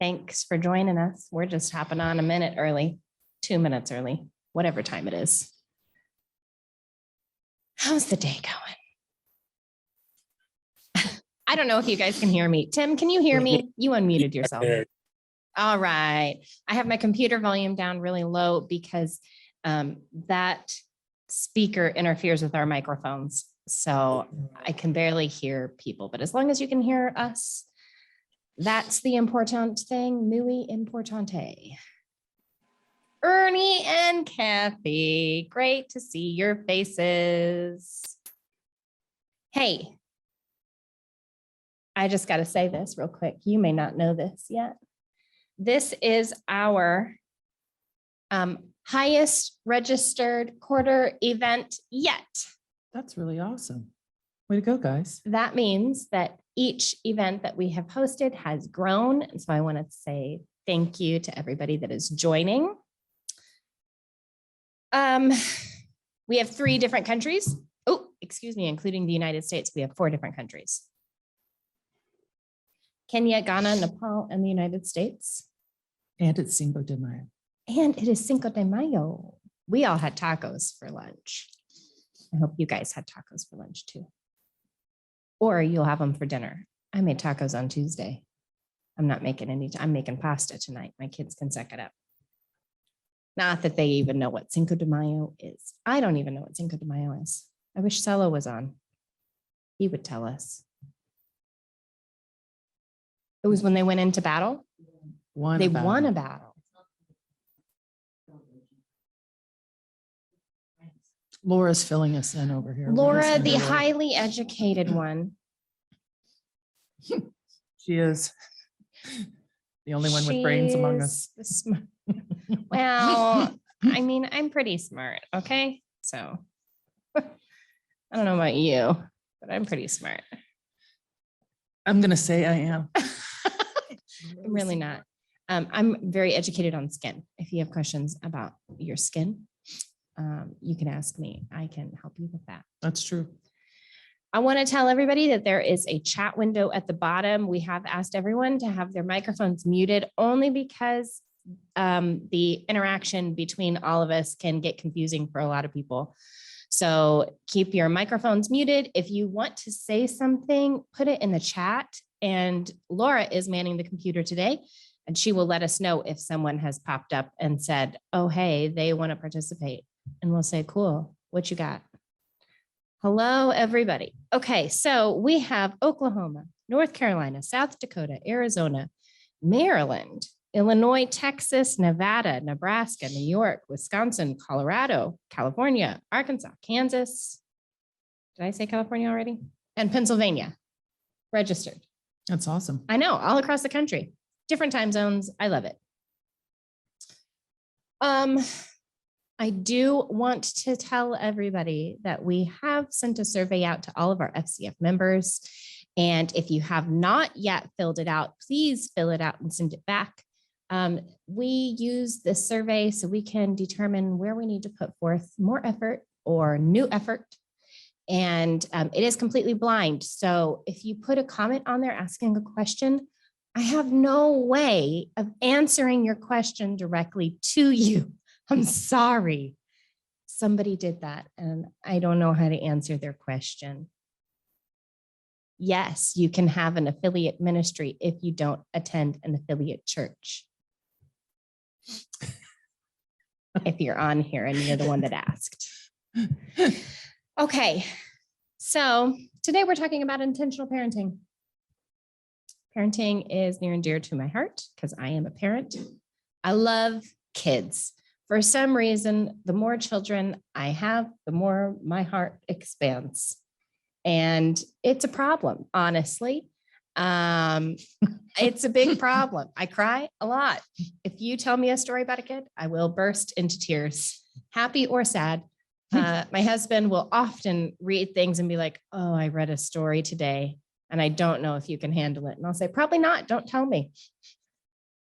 Thanks for joining us. We're just hopping on a minute early, 2 minutes early, whatever time it is. How's the day going? I don't know if you guys can hear me. Tim, can you hear me? You unmuted yourself. All right. I have my computer volume down really low because that speaker interferes with our microphones. So I can barely hear people, but as long as you can hear us, that's the important thing. Muy importante. Ernie and Kathy, great to see your faces. Hey, I just got to say this real quick. You may not know this yet. This is our highest registered quarter event yet. That's really awesome. Way to go, guys. That means that each event that we have hosted has grown. And so I want to say thank you to everybody that is joining. We have 3 different countries. Oh, excuse me, including the United States, we have 4 different countries. Kenya, Ghana, Nepal, and the United States. And it's Cinco de Mayo. And it is Cinco de Mayo. We all had tacos for lunch. I hope you guys had tacos for lunch too. Or you'll have them for dinner. I made tacos on Tuesday. I'm not making any, I'm making pasta tonight. My kids can suck it up. Not that they even know what Cinco de Mayo is. I don't even know what Cinco de Mayo is. I wish Cello was on. He would tell us. It was when they went into battle. Won a battle. Laura's filling us in over here. Laura, the highly educated one. She is the only one with brains among us. Well, I mean, I'm pretty smart, okay? So I don't know about you, but I'm pretty smart. I'm going to say I am. I'm really not. I'm very educated on skin. If you have questions about your skin, you can ask me. I can help you with that. That's true. I want to tell everybody that there is a chat window at the bottom. We have asked everyone to have their microphones muted only because the interaction between all of us can get confusing for a lot of people. So keep your microphones muted. If you want to say something, put it in the chat. And Laura is manning the computer today, and she will let us know if someone has popped up and said, oh, hey, they want to participate. And we'll say, cool, what you got? Hello, everybody. Okay, so we have Oklahoma, North Carolina, South Dakota, Arizona, Maryland, Illinois, Texas, Nevada, Nebraska, New York, Wisconsin, Colorado, California, Arkansas, Kansas. Did I say California already? And Pennsylvania registered. That's awesome. I know, all across the country, different time zones. I love it. I do want to tell everybody that we have sent a survey out to all of our FCF members. And if you have not yet filled it out, please fill it out and send it back. We use this survey so we can determine where we need to put forth more effort or new effort. And it is completely blind. So if you put a comment on there asking a question, I have no way of answering your question directly to you. I'm sorry. Somebody did that and I don't know how to answer their question. Yes, you can have an affiliate ministry if you don't attend an affiliate church. If you're on here and you're the one that asked. Okay, so today we're talking about intentional parenting. Parenting is near and dear to my heart because I am a parent. I love kids. For some reason, the more children I have, the more my heart expands. And it's a problem, honestly. It's a big problem. I cry a lot. If you tell me a story about a kid, I will burst into tears, happy or sad. My husband will often read things and be like, oh, I read a story today and I don't know if you can handle it. And I'll say, probably not. Don't tell me.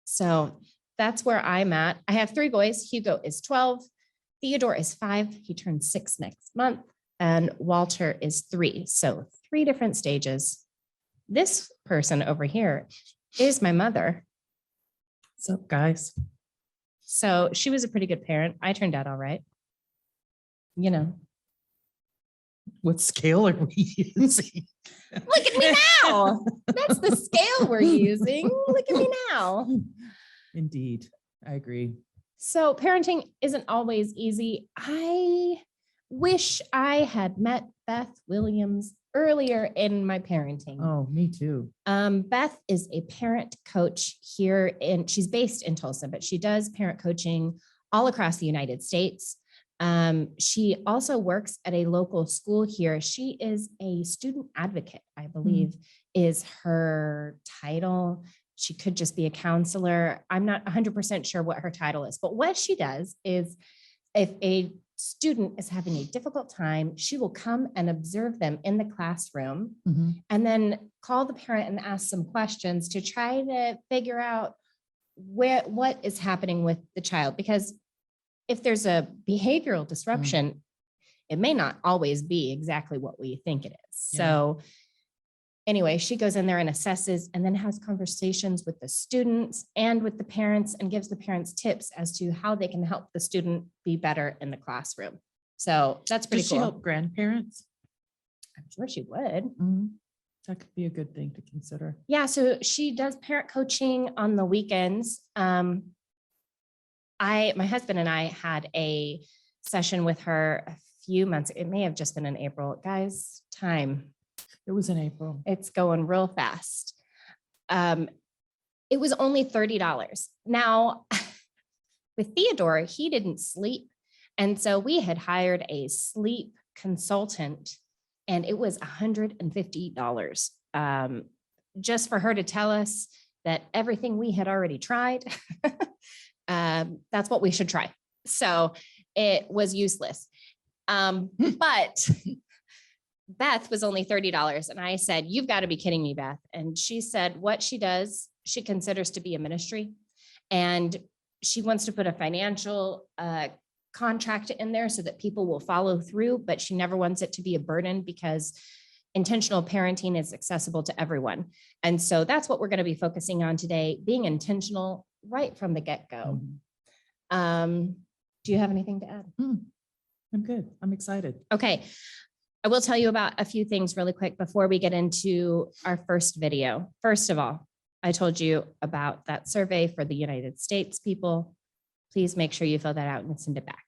So that's where I'm at. I have 3 boys. Hugo is 12. Theodore is 5. He turns 6 next month. And Walter is 3. So 3 different stages. This person over here is my mother. What's up, guys? So she was a pretty good parent. I turned out all right. You know, What scale are we using? look at me now. That's the scale we're using. Look at me now. Indeed. I agree. So parenting isn't always easy. I wish I had met Beth Williams earlier in my parenting. Oh, me too. Beth is a parent coach here she's based in Tulsa, but she does parent coaching all across the United States. She also works at a local school here. She is a student advocate, I believe, is her title. She could just be a counselor. I'm not 100% sure what her title is, but what she does is if a student is having a difficult time, she will come and observe them in the classroom and then call the parent and ask some questions to try to figure out what is happening with the child. Because if there's a behavioral disruption, it may not always be exactly what we think it is. Yeah. So anyway, she goes in there and assesses and then has conversations with the students and with the parents and gives the parents tips as to how they can help the student be better in the classroom. So that's pretty Does cool. she help grandparents? I'm sure she would. That could be a good thing to consider. Yeah, so she does parent coaching on the weekends. My husband and I had a session with her a few months. It may have just been in April. Guys, time. It was in April. It's going real fast. It was only $30. Now, with Theodore, he didn't sleep. And so we had hired a sleep consultant and it was $150 just for her to tell us that everything we had already tried, that's what we should try. So it was useless. But Beth was only $30. And I said, you've got to be kidding me, Beth. And she said what she does, she considers to be a ministry. And she wants to put a financial contract in there so that people will follow through, but she never wants it to be a burden because intentional parenting is accessible to everyone. And so that's what we're going to be focusing on today, being intentional right from the get-go. Do you have anything to add? I'm good. I'm excited. Okay. I will tell you about a few things really quick before we get into our first video. First of all, I told you about that survey for the United States people. Please make sure you fill that out and send it back.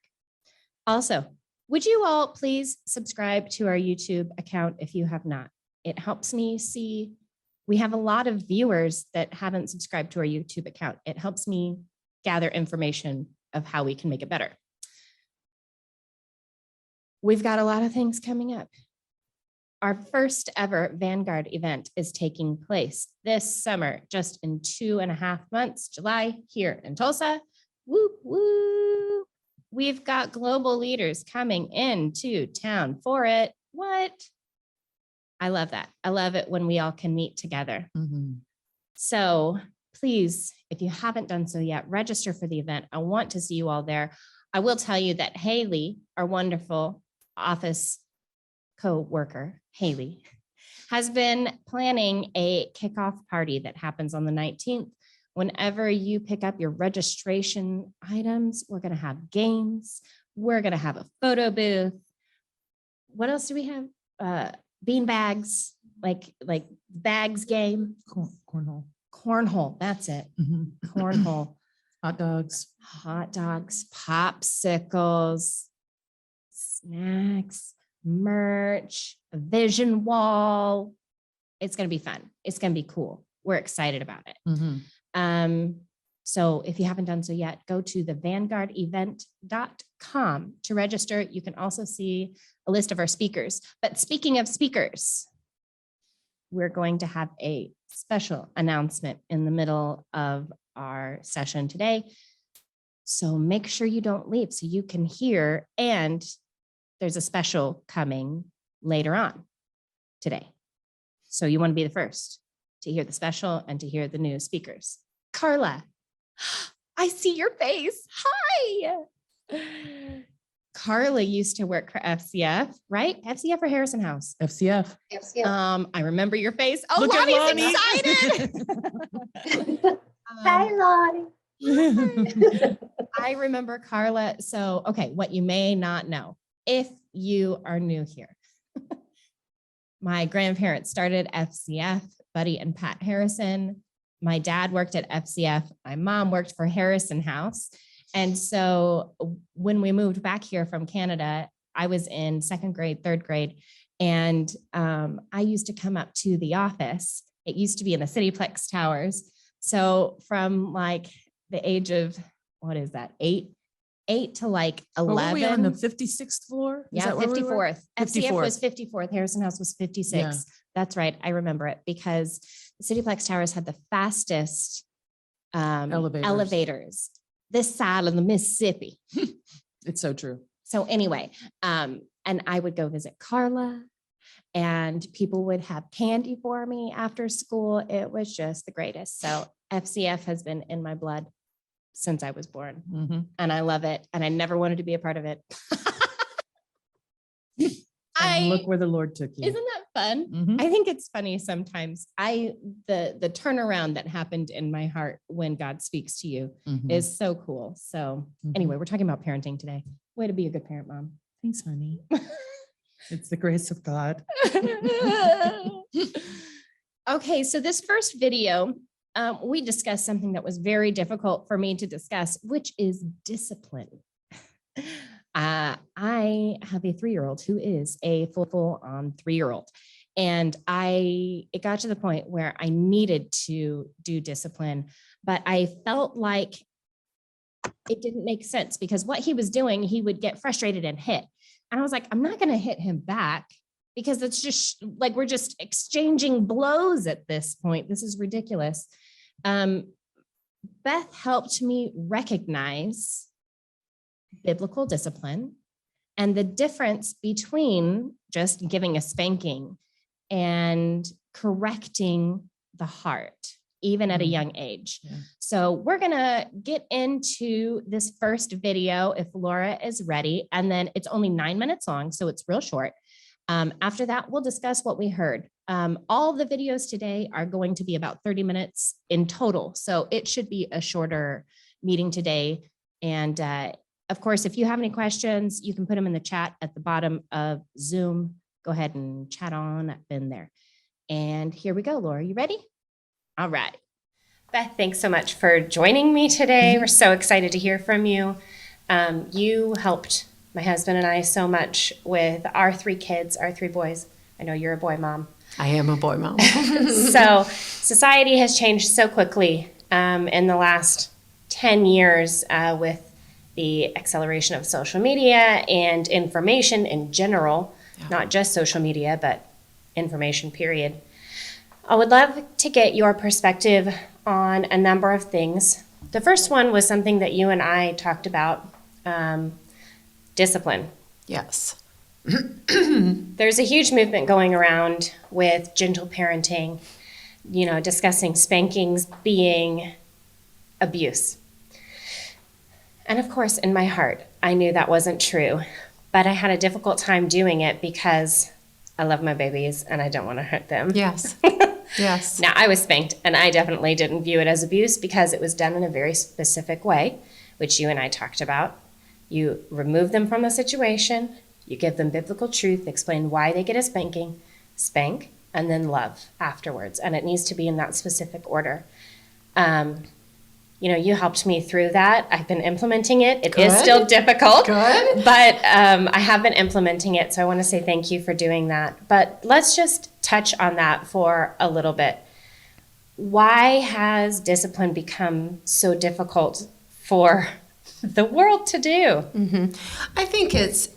Also, would you all please subscribe to our YouTube account if you have not? It helps me see, we have a lot of viewers that haven't subscribed to our YouTube account. It helps me gather information of how we can make it better. We've got a lot of things coming up. Our first ever Vanguard event is taking place this summer, just in 2.5 months, July, here in Tulsa. Woo, woo. We've got global leaders coming into town for it. What? I love that. I love it when we all can meet together. So please, if you haven't done so yet, register for the event. I want to see you all there. I will tell you that Haley, our wonderful office co-worker, Haley, has been planning a kickoff party that happens on the 19th. Whenever you pick up your registration items, we're going to have games. We're going to have a photo booth. What else do we have? Bean bags, like bags game. Cornhole. Cornhole, that's it. Cornhole. Hot dogs, popsicles, snacks, merch, a vision wall. It's going to be fun. It's going to be cool. We're excited about it. So if you haven't done so yet, go to thevanguardevent.com to register. You can also see a list of our speakers. But speaking of speakers, we're going to have a special announcement in the middle of our session today. So make sure you don't leave so you can hear, and there's a special coming later on today. So you want to be the first to hear the special and to hear the new speakers. Carla, I see your face. Hi. Carla used to work for FCF, right? FCF or Harrison House? FCF. I remember your face. Oh, Look at Lonnie's Lonnie. excited. Hi, Lonnie. I remember Carla. So, okay, what you may not know, if you are new here, my grandparents started FCF, Buddy and Pat Harrison. My dad worked at FCF. My mom worked for Harrison House. And so when we moved back here from Canada, I was in second grade, third grade. And I used to come up to the office. It used to be in the Cityplex Towers. So from like the age of, what is that, 8 to like 11. Were we on the 56th floor? Yeah, 54th. FCF 54th. was 54th. Harrison House was 56. Yeah. That's right. I remember it because the Cityplex Towers had the fastest elevators this side of the Mississippi. It's so true. So anyway, and I would go visit Carla and people would have candy for me after school. It was just the greatest. So FCF has been in my blood since I was born. Mm-hmm. And I love it. And I never wanted to be a part of it. And look where the Lord took you. Isn't that fun? Mm-hmm. I think it's funny sometimes. The turnaround that happened in my heart when God speaks to you Mm-hmm. is so cool. So anyway, we're talking about parenting today. Way to be a good parent, Mom. Thanks, honey. It's the grace of God. Okay, so this first video, we discussed something that was very difficult for me to discuss, which is discipline. I have a 3-year-old who is a full-on 3-year-old. And it got to the point where I needed to do discipline, but I felt like it didn't make sense because what he was doing, he would get frustrated and hit. And I was like, I'm not going to hit him back because it's just like, we're just exchanging blows at this point. This is ridiculous. Beth helped me recognize biblical discipline and the difference between just giving a spanking and correcting the heart, even at a young age. Yeah. So we're going to get into this first video if Laura is ready. And then it's only 9 minutes long, so it's real short. After that, we'll discuss what we heard. All the videos today are going to be about 30 minutes in total. So it should be a shorter meeting today. And of course, if you have any questions, you can put them in the chat at the bottom of Zoom. Go ahead and chat on up in there. And here we go, Laura. You ready? All right. Beth, thanks so much for joining me today. We're so excited to hear from you. You helped my husband and I so much with our 3 kids, our 3 boys. I know you're a boy mom. I am a boy mom. So society has changed so quickly in the last 10 years with the acceleration of social media and information in general, not just social media, but information, period. I would love to get your perspective on a number of things. The first one was something that you and I talked about, discipline. Yes. There's a huge movement going around with gentle parenting, discussing spankings being abuse. And of course, in my heart, I knew that wasn't true, but I had a difficult time doing it because I love my babies and I don't want to hurt them. Yes. Yes. Now, I was spanked, and I definitely didn't view it as abuse because it was done in a very specific way, which you and I talked about. You remove them from the situation, you give them biblical truth, explain why they get a spanking, spank, and then love afterwards. And it needs to be in that specific order. You helped me through that. I've been implementing it. It is still difficult, Good. but I have been implementing it. So I want to say thank you for doing that. But let's just touch on that for a little bit. Why has discipline become so difficult for the world to do? Mm-hmm. I think it's,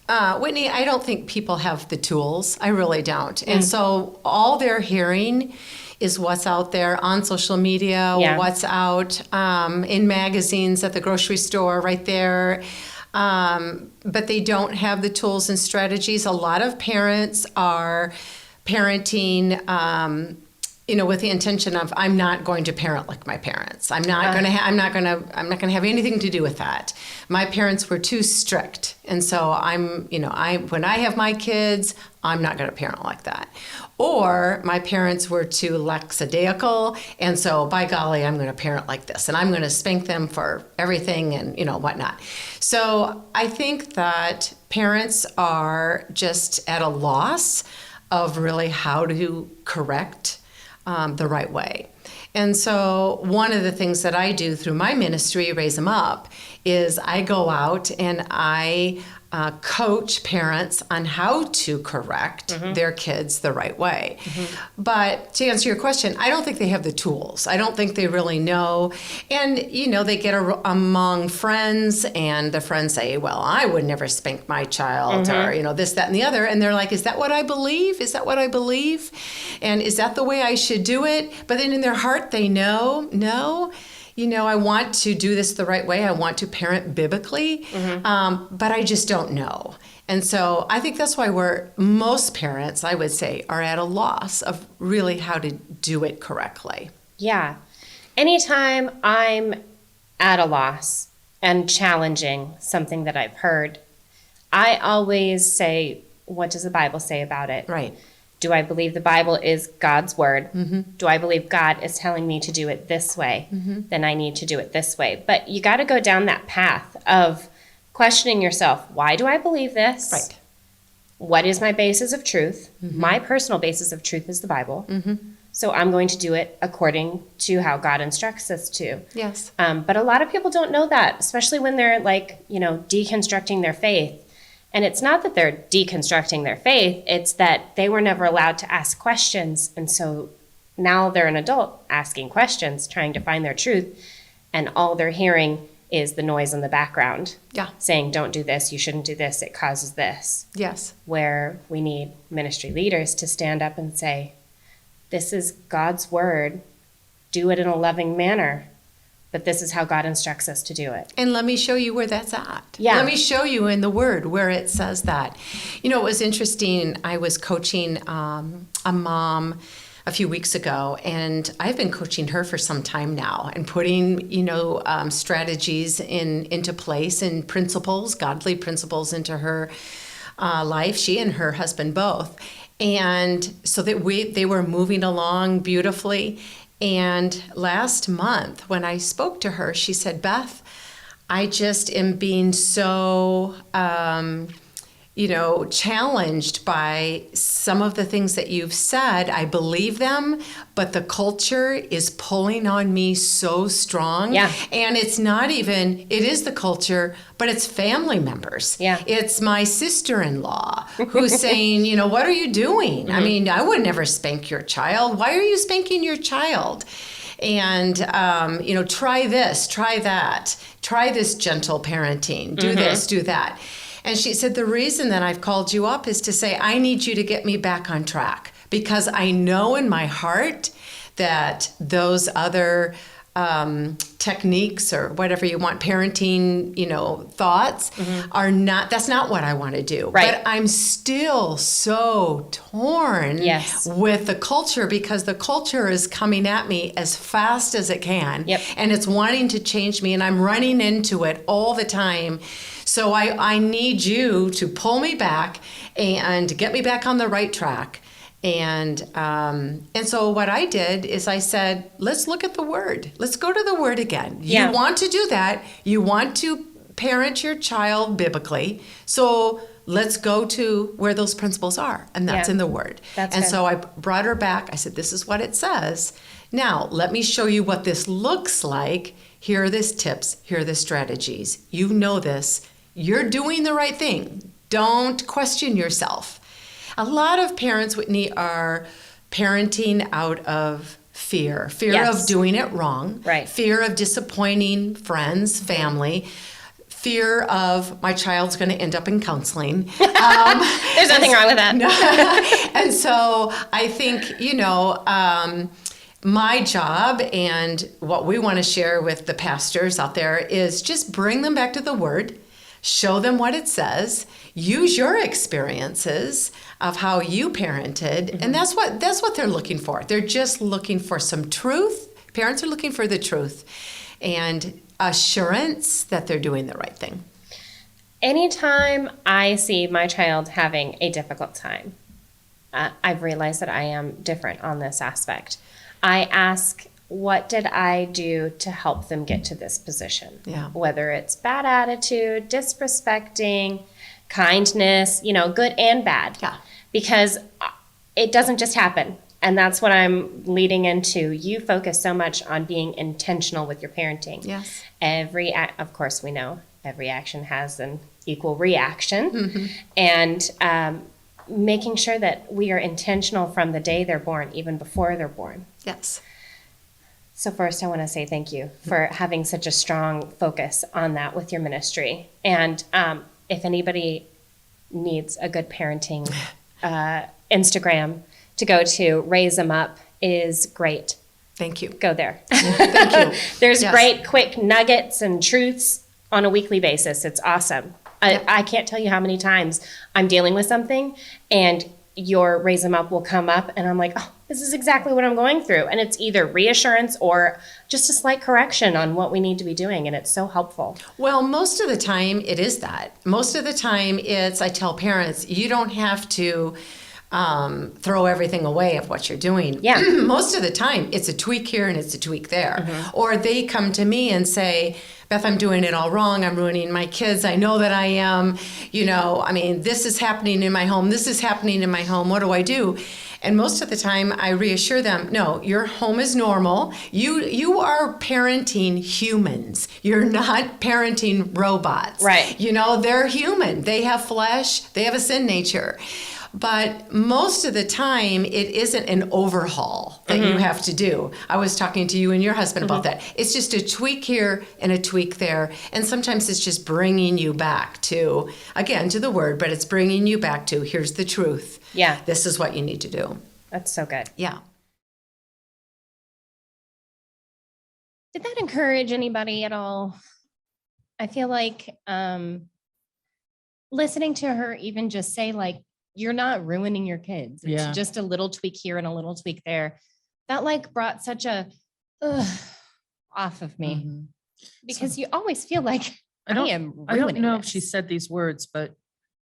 Whitney, I don't think people have the tools. I really don't. And so all they're hearing is what's out there on social media, what's out in magazines at the grocery store right there. But they don't have the tools and strategies. A lot of parents are parenting with the intention of I'm not going to parent like my parents. I'm not going to have anything to do with that. My parents were too strict, and so when I have my kids, I'm not going to parent like that. Or my parents were too lackadaisical, and so by golly, I'm going to parent like this, and I'm going to spank them for everything and whatnot. So I think that parents are just at a loss of really how to correct the right way. And so one of the things that I do through my ministry, Raise Them Up, is I go out and I coach parents on how to correct their kids the right way. But to answer your question, I don't think they have the tools. I don't think they really know. And, they get among friends and the friends say, well, I would never spank my child or, this, that, and the other. And they're like, is that what I believe? Is that what I believe? And is that the way I should do it? But then in their heart, they know, no. I want to do this the right way. I want to parent biblically, but I just don't know. And so I think that's why most parents, I would say, are at a loss of really how to do it correctly. Yeah. Anytime I'm at a loss and challenging something that I've heard, I always say, what does the Bible say about it? Right. Do I believe the Bible is God's word? Do I believe God is telling me to do it this way? Then I need to do it this way. But you got to go down that path of questioning yourself. Why do I believe this? Right. What is my basis of truth? My personal basis of truth is the Bible. So I'm going to do it according to how God instructs us to. Yes. But a lot of people don't know that, especially when they're deconstructing their faith. And it's not that they're deconstructing their faith, it's that they were never allowed to ask questions. And so now they're an adult asking questions, trying to find their truth. And all they're hearing is the noise in the background. Yeah. Saying, don't do this, you shouldn't do this, it causes this. Yes. Where we need ministry leaders to stand up and say, this is God's word, do it in a loving manner. But this is how God instructs us to do it. And let me show you where that's at. Yeah. Let me show you in the Word where it says that. It was interesting. I was coaching a mom a few weeks ago, and I've been coaching her for some time now and putting, strategies into place and principles, godly principles into her life, she and her husband both. And so that they were moving along beautifully. And last month, when I spoke to her, she said, Beth, I just am being so, challenged by some of the things that you've said. I believe them, but the culture is pulling on me so strong. Yeah. And it's not even, it is the culture, but it's family members. Yeah. It's my sister-in-law who's saying, what are you doing? I mean, I would never spank your child. Why are you spanking your child? And, try this, try that, try this gentle parenting, do this, do that. And she said, the reason that I've called you up is to say, I need you to get me back on track, because I know in my heart that those other techniques or whatever you want, parenting, thoughts are not, that's not what I want to do. Right. But I'm still so torn with the culture, because the culture is coming at me as fast as it can. Yep. And it's wanting to change me, and I'm running into it all the time. So I need you to pull me back and get me back on the right track. And so what I did is I said, let's look at the Word. Let's go to the Word again. Yeah. You want to do that. You want to parent your child biblically. So let's go to where those principles are. And that's in the Word. That's and good. so I brought her back. I said, this is what it says. Now, let me show you what this looks like. Here are these tips. Here are the strategies. You know this. You're doing the right thing. Don't question yourself. A lot of parents, Whitney, are parenting out of fear of doing it wrong, right? Fear of disappointing friends, family, fear of my child's going to end up in counseling. There's nothing wrong with that. And so I think, my job and what we want to share with the pastors out there is just bring them back to the Word. show them what it says, use your experiences of how you parented, and that's what they're looking for. They're just looking for some truth. Parents are looking for the truth and assurance that they're doing the right thing. Anytime I see my child having a difficult time, I've realized that I am different on this aspect. I ask, what did I do to help them get to this position? Yeah. Whether it's bad attitude, disrespecting, kindness, good and bad. Yeah. Because it doesn't just happen. And that's what I'm leading into. You focus so much on being intentional with your parenting. Yes. Of course, we know every action has an equal reaction. And making sure that we are intentional from the day they're born, even before they're born. Yes. So first, I want to say thank you for having such a strong focus on that with your ministry. And if anybody needs a good parenting Instagram to go to, Raise Them Up is great. Thank you. Go there. Thank you. There's Yes. great, quick nuggets and truths on a weekly basis. It's awesome. I can't tell you how many times I'm dealing with something and your Raise Them Up will come up and I'm like, oh, this is exactly what I'm going through. And it's either reassurance or just a slight correction on what we need to be doing. And it's so helpful. Well, most of the time it is that. Most of the time I tell parents, you don't have to throw everything away of what you're doing. Yeah. Most of the time it's a tweak here and it's a tweak there. Or they come to me and say, Beth, I'm doing it all wrong. I'm ruining my kids. I know that I am. This is happening in my home. This is happening in my home. What do I do? And most of the time I reassure them, no, your home is normal. You are parenting humans. You're not parenting robots. Right. They're human. They have flesh. They have a sin nature. But most of the time, it isn't an overhaul that you have to do. I was talking to you and your husband about that. It's just a tweak here and a tweak there. And sometimes it's just bringing you back to the word, but it's bringing you back to, here's the truth. Yeah. This is what you need to do. That's so good. Yeah. Did that encourage anybody at all? I feel like listening to her even just say you're not ruining your kids. It's just a little tweak here and a little tweak there. That brought such a off of me because you always feel like I am ruining I don't know this. if she said these words, but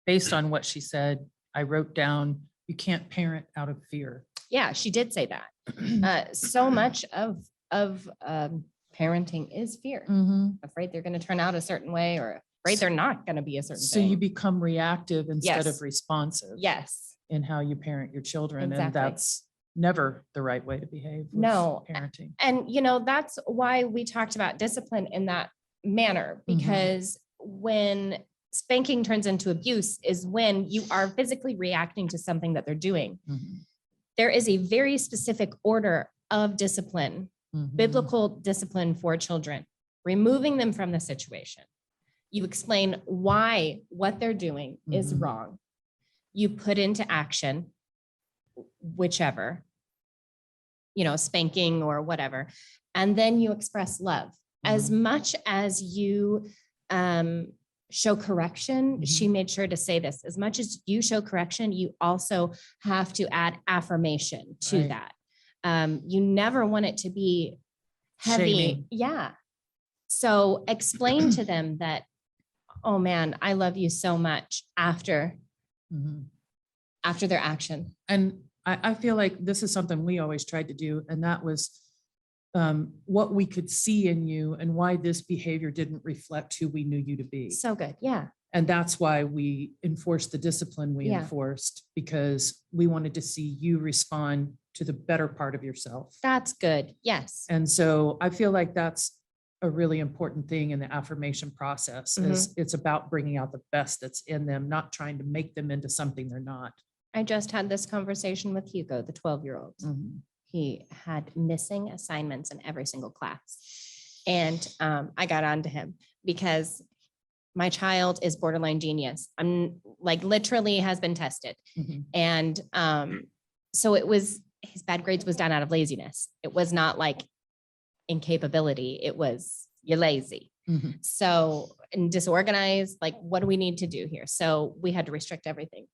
based on what she said, I wrote down, you can't parent out of fear. Yeah, she did say that. So much of parenting is fear. Afraid they're going to turn out a certain way or afraid they're not going to be a certain So thing. you become reactive instead Yes. of responsive. Yes. In how you parent your children. Exactly. And that's never the right way to behave with No. parenting. And, that's why we talked about discipline in that manner, because when spanking turns into abuse is when you are physically reacting to something that they're doing. There is a very specific order of discipline, biblical discipline for children, removing them from the situation. You explain why what they're doing is wrong. You put into action, whichever, spanking or whatever. And then you express love. As much as you show correction, she made sure to say this, as much as you show correction, you also have to add affirmation to that. You never want it to be heavy. Shaming. Yeah. So explain to them that, oh man, I love you so much after their action. And I feel like this is something we always tried to do. And that was what we could see in you and why this behavior didn't reflect who we knew you to be. So good. Yeah. And that's why we enforced the discipline we Yeah. enforced, because we wanted to see you respond to the better part of yourself. That's good. Yes. And so I feel like that's a really important thing in the affirmation process is it's about bringing out the best that's in them, not trying to make them into something they're not. I just had this conversation with Hugo, the 12-year-old. He had missing assignments in every single class. And I got on to him because my child is borderline genius. I'm literally has been tested. And so it was, his bad grades was done out of laziness. It was not incapability. It was, you're lazy. Mhm. So, and disorganized, like, what do we need to do here? So we had to restrict everything.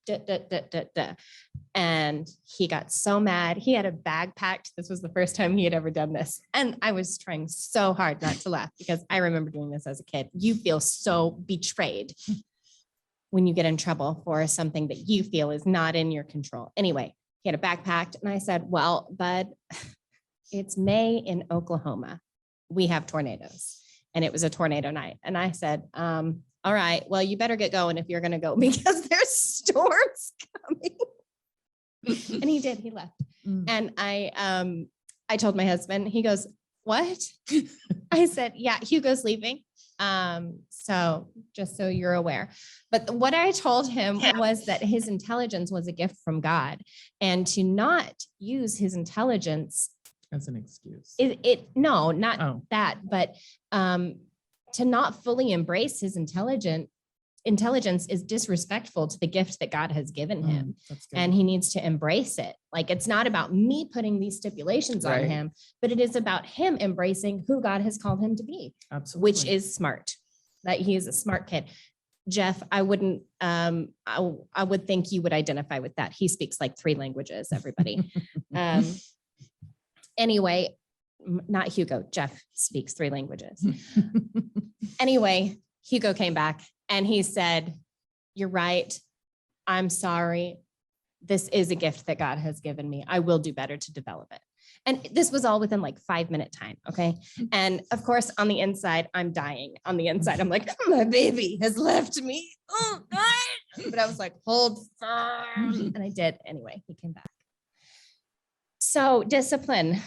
And he got so mad. He had a bag packed. This was the first time he had ever done this. And I was trying so hard not to laugh because I remember doing this as a kid. You feel so betrayed when you get in trouble for something that you feel is not in your control. Anyway, he had a bag packed and I said, well, bud, it's May in Oklahoma. We have tornadoes. And it was a tornado night. And I said, all right, well, you better get going if you're going to go because there's storms coming. And he did, he left. And I told my husband, he goes, what? I said, yeah, Hugo's leaving. So just so you're aware. But what I told him was that his intelligence was a gift from God, and to not use his intelligence As an excuse. No, not that, but to not fully embrace his intelligence is disrespectful to the gift that God has given him. And he needs to embrace it. Like, it's not about me putting these stipulations on him, but it is about him embracing who God has called him to be. Absolutely. Which is smart. That he is a smart kid. Jeff, I wouldn't, I would think you would identify with that. He speaks like 3 languages, everybody. Anyway, not Hugo, Jeff speaks 3 languages. Anyway, Hugo came back and he said, you're right. I'm sorry. This is a gift that God has given me. I will do better to develop it. And this was all within like 5-minute time. Okay. And of course, on the inside, I'm dying. On the inside, I'm like, my baby has left me. Oh, God. But I was like, hold firm. And I did. Anyway, he came back. So discipline.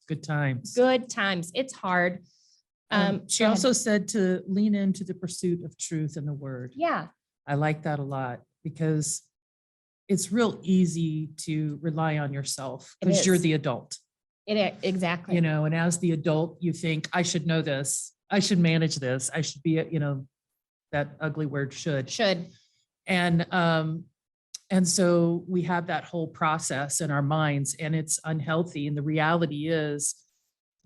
Good times. Good times. It's hard. She also said to lean into the pursuit of truth in the word. Yeah. I like that a lot because it's real easy to rely on yourself because you're the adult. Exactly. You know, and as the adult, you think, I should know this. I should manage this. I should be, that ugly word should. And so we have that whole process in our minds, and it's unhealthy. And the reality is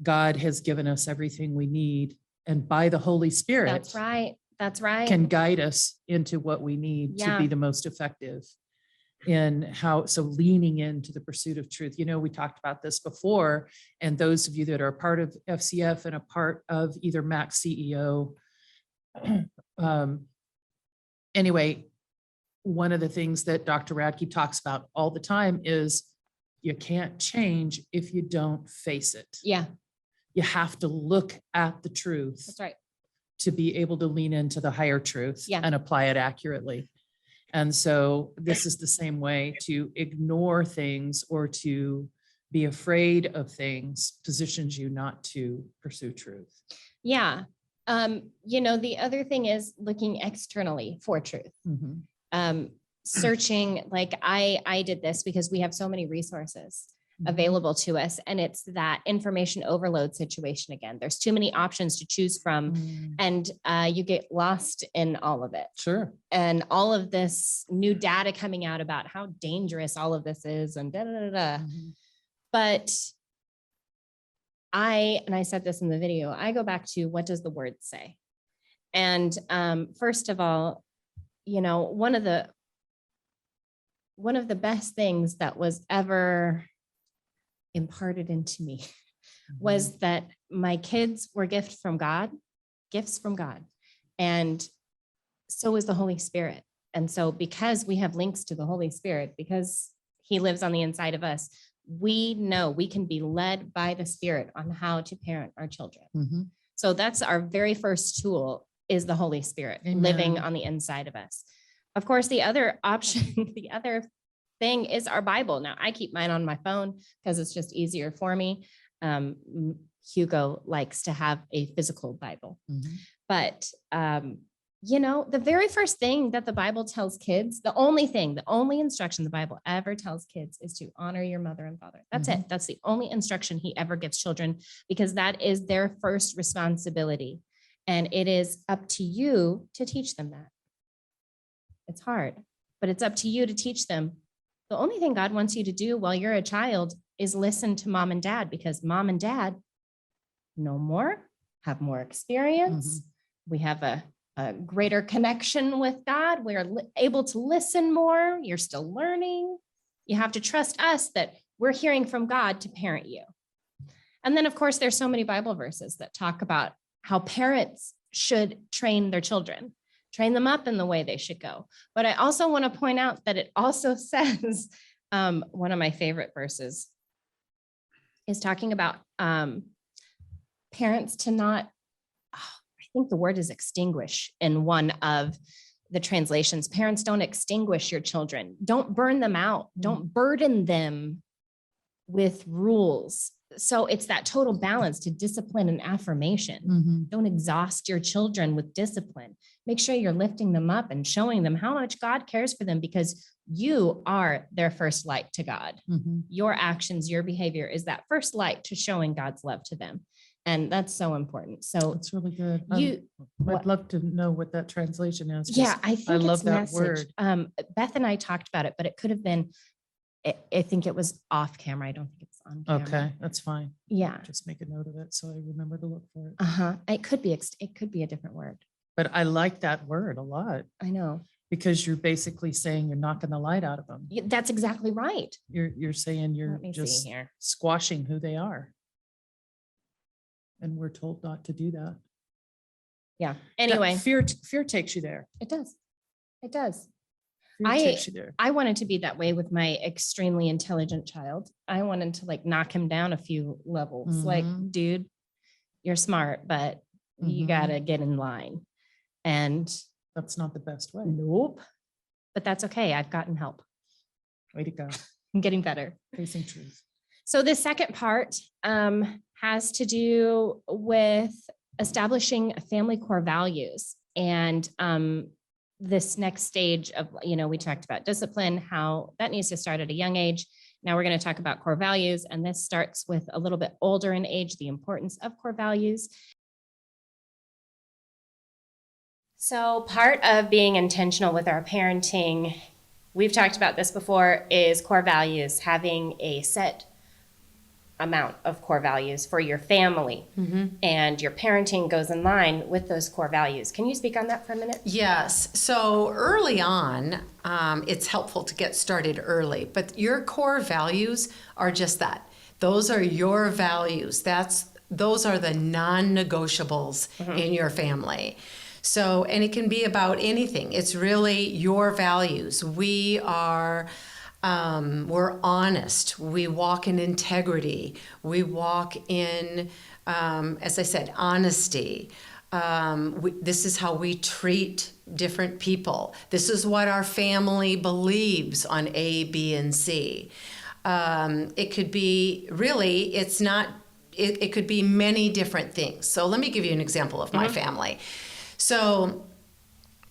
God has given us everything we need. And by the Holy Spirit, that's right, can guide us into what we need to be the most effective in how, so leaning into the pursuit of truth. We talked about this before, and those of you that are a part of FCF and a part of either MAC CEO, anyway, one of the things that Dr. Radke talks about all the time is you can't change if you don't face it. Yeah. You have to look at the truth. That's right. To be able to lean into the higher truth and apply it accurately. And so this is the same way. To ignore things or to be afraid of things positions you not to pursue truth. Yeah. The other thing is looking externally for truth. Mm-hmm. Searching, like I did this because we have so many resources available to us, and it's that information overload situation again. There's too many options to choose from, and you get lost in all of it. Sure. And all of this new data coming out about how dangerous all of this is, and da da da da. But I said this in the video, I go back to, what does the word say? And first of all, one of the best things that was ever imparted into me was that my kids were gifts from God. And so is the Holy Spirit. And so because we have links to the Holy Spirit, because he lives on the inside of us, we know we can be led by the Spirit on how to parent our children. So that's our very first tool, is the Holy Spirit living on the inside of us. Of course, the other option, the other thing is our Bible. Now, I keep mine on my phone because it's just easier for me. Hugo likes to have a physical Bible. But, the very first thing that the Bible tells kids, the only instruction the Bible ever tells kids is to honor your mother and father. That's it. That's the only instruction he ever gives children, because that is their first responsibility. And it is up to you to teach them that. It's hard, but it's up to you to teach them. The only thing God wants you to do while you're a child is listen to mom and dad, because mom and dad know more, have more experience, we have a greater connection with God. We're able to listen more. You're still learning. You have to trust us that we're hearing from God to parent you. And then, of course, there's so many Bible verses that talk about how parents should train their children, train them up in the way they should go. But I also want to point out that it also says, one of my favorite verses is talking about parents to not, I think the word is extinguish in one of the translations. Parents, don't extinguish your children. Don't burn them out. Don't burden them with rules. So it's that total balance to discipline and affirmation. Don't exhaust your children with discipline. Make sure you're lifting them up and showing them how much God cares for them, because you are their first light to God. Your actions, your behavior is that first light to showing God's love to them. And that's so important. So it's really good. I'd love to know what that translation is. Yeah, I think I love it's that message. word. Beth and I talked about it, but it could have been, I think it was off camera. I don't think it's on camera. Okay, that's fine. Yeah. Just make a note of it so I remember to look for it. It could be a different word. But I like that word a lot. I know. Because you're basically saying you're knocking the light out of them. That's exactly right. You're saying you're just squashing who they are. And we're told not to do that. Yeah. Anyway. Fear takes you there. It does. It does. Fear takes you there. I wanted to be that way with my extremely intelligent child. I wanted to knock him down a few levels. Like, dude, you're smart, but you got to get in line. And that's not the best way. Nope. But that's okay. I've gotten help. Way to go. I'm getting better. Facing truth. So the second part has to do with establishing family core values. And this next stage of, we talked about discipline, how that needs to start at a young age. Now we're going to talk about core values. And this starts with a little bit older in age, the importance of core values. So part of being intentional with our parenting, we've talked about this before, is core values, having a set amount of core values for your family. And your parenting goes in line with those core values. Can you speak on that for a minute? Yes. So early on, it's helpful to get started early, but your core values are just that. Those are your values. Those are the non-negotiables in your family. So, and it can be about anything. It's really your values. We're honest. We walk in integrity. We walk in, as I said, honesty. This is how we treat different people. This is what our family believes on A, B, and C. It could be really, it could be many different things. So let me give you an example of my family. So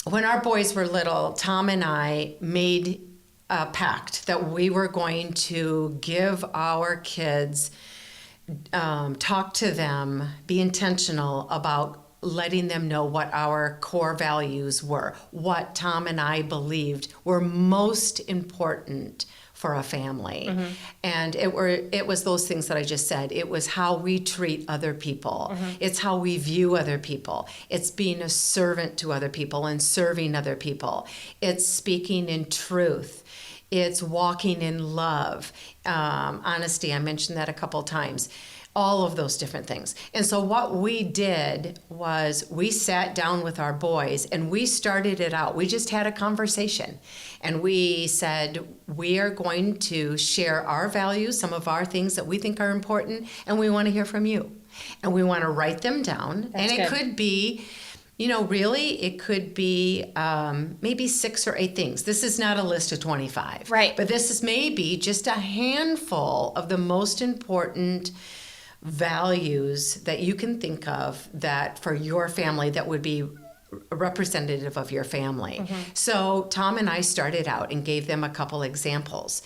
when our boys were little, Tom and I made a pact that we were going to give our kids, talk to them, be intentional about letting them know what our core values were, what Tom and I believed were most important for a family. And it was those things that I just said. It was how we treat other people. It's how we view other people. It's being a servant to other people and serving other people. It's speaking in truth. It's walking in love. Honesty, I mentioned that a couple times. All of those different things. And so what we did was we sat down with our boys and we started it out. We just had a conversation and we said, we are going to share our values, some of our things that we think are important, and we want to hear from you. And we want to write them down. That's good. Could be, really, it could be maybe 6 or 8 things. This is not a list of 25. Right. But this is maybe just a handful of the most important values that you can think of that for your family that would be representative of your family. So Tom and I started out and gave them a couple examples.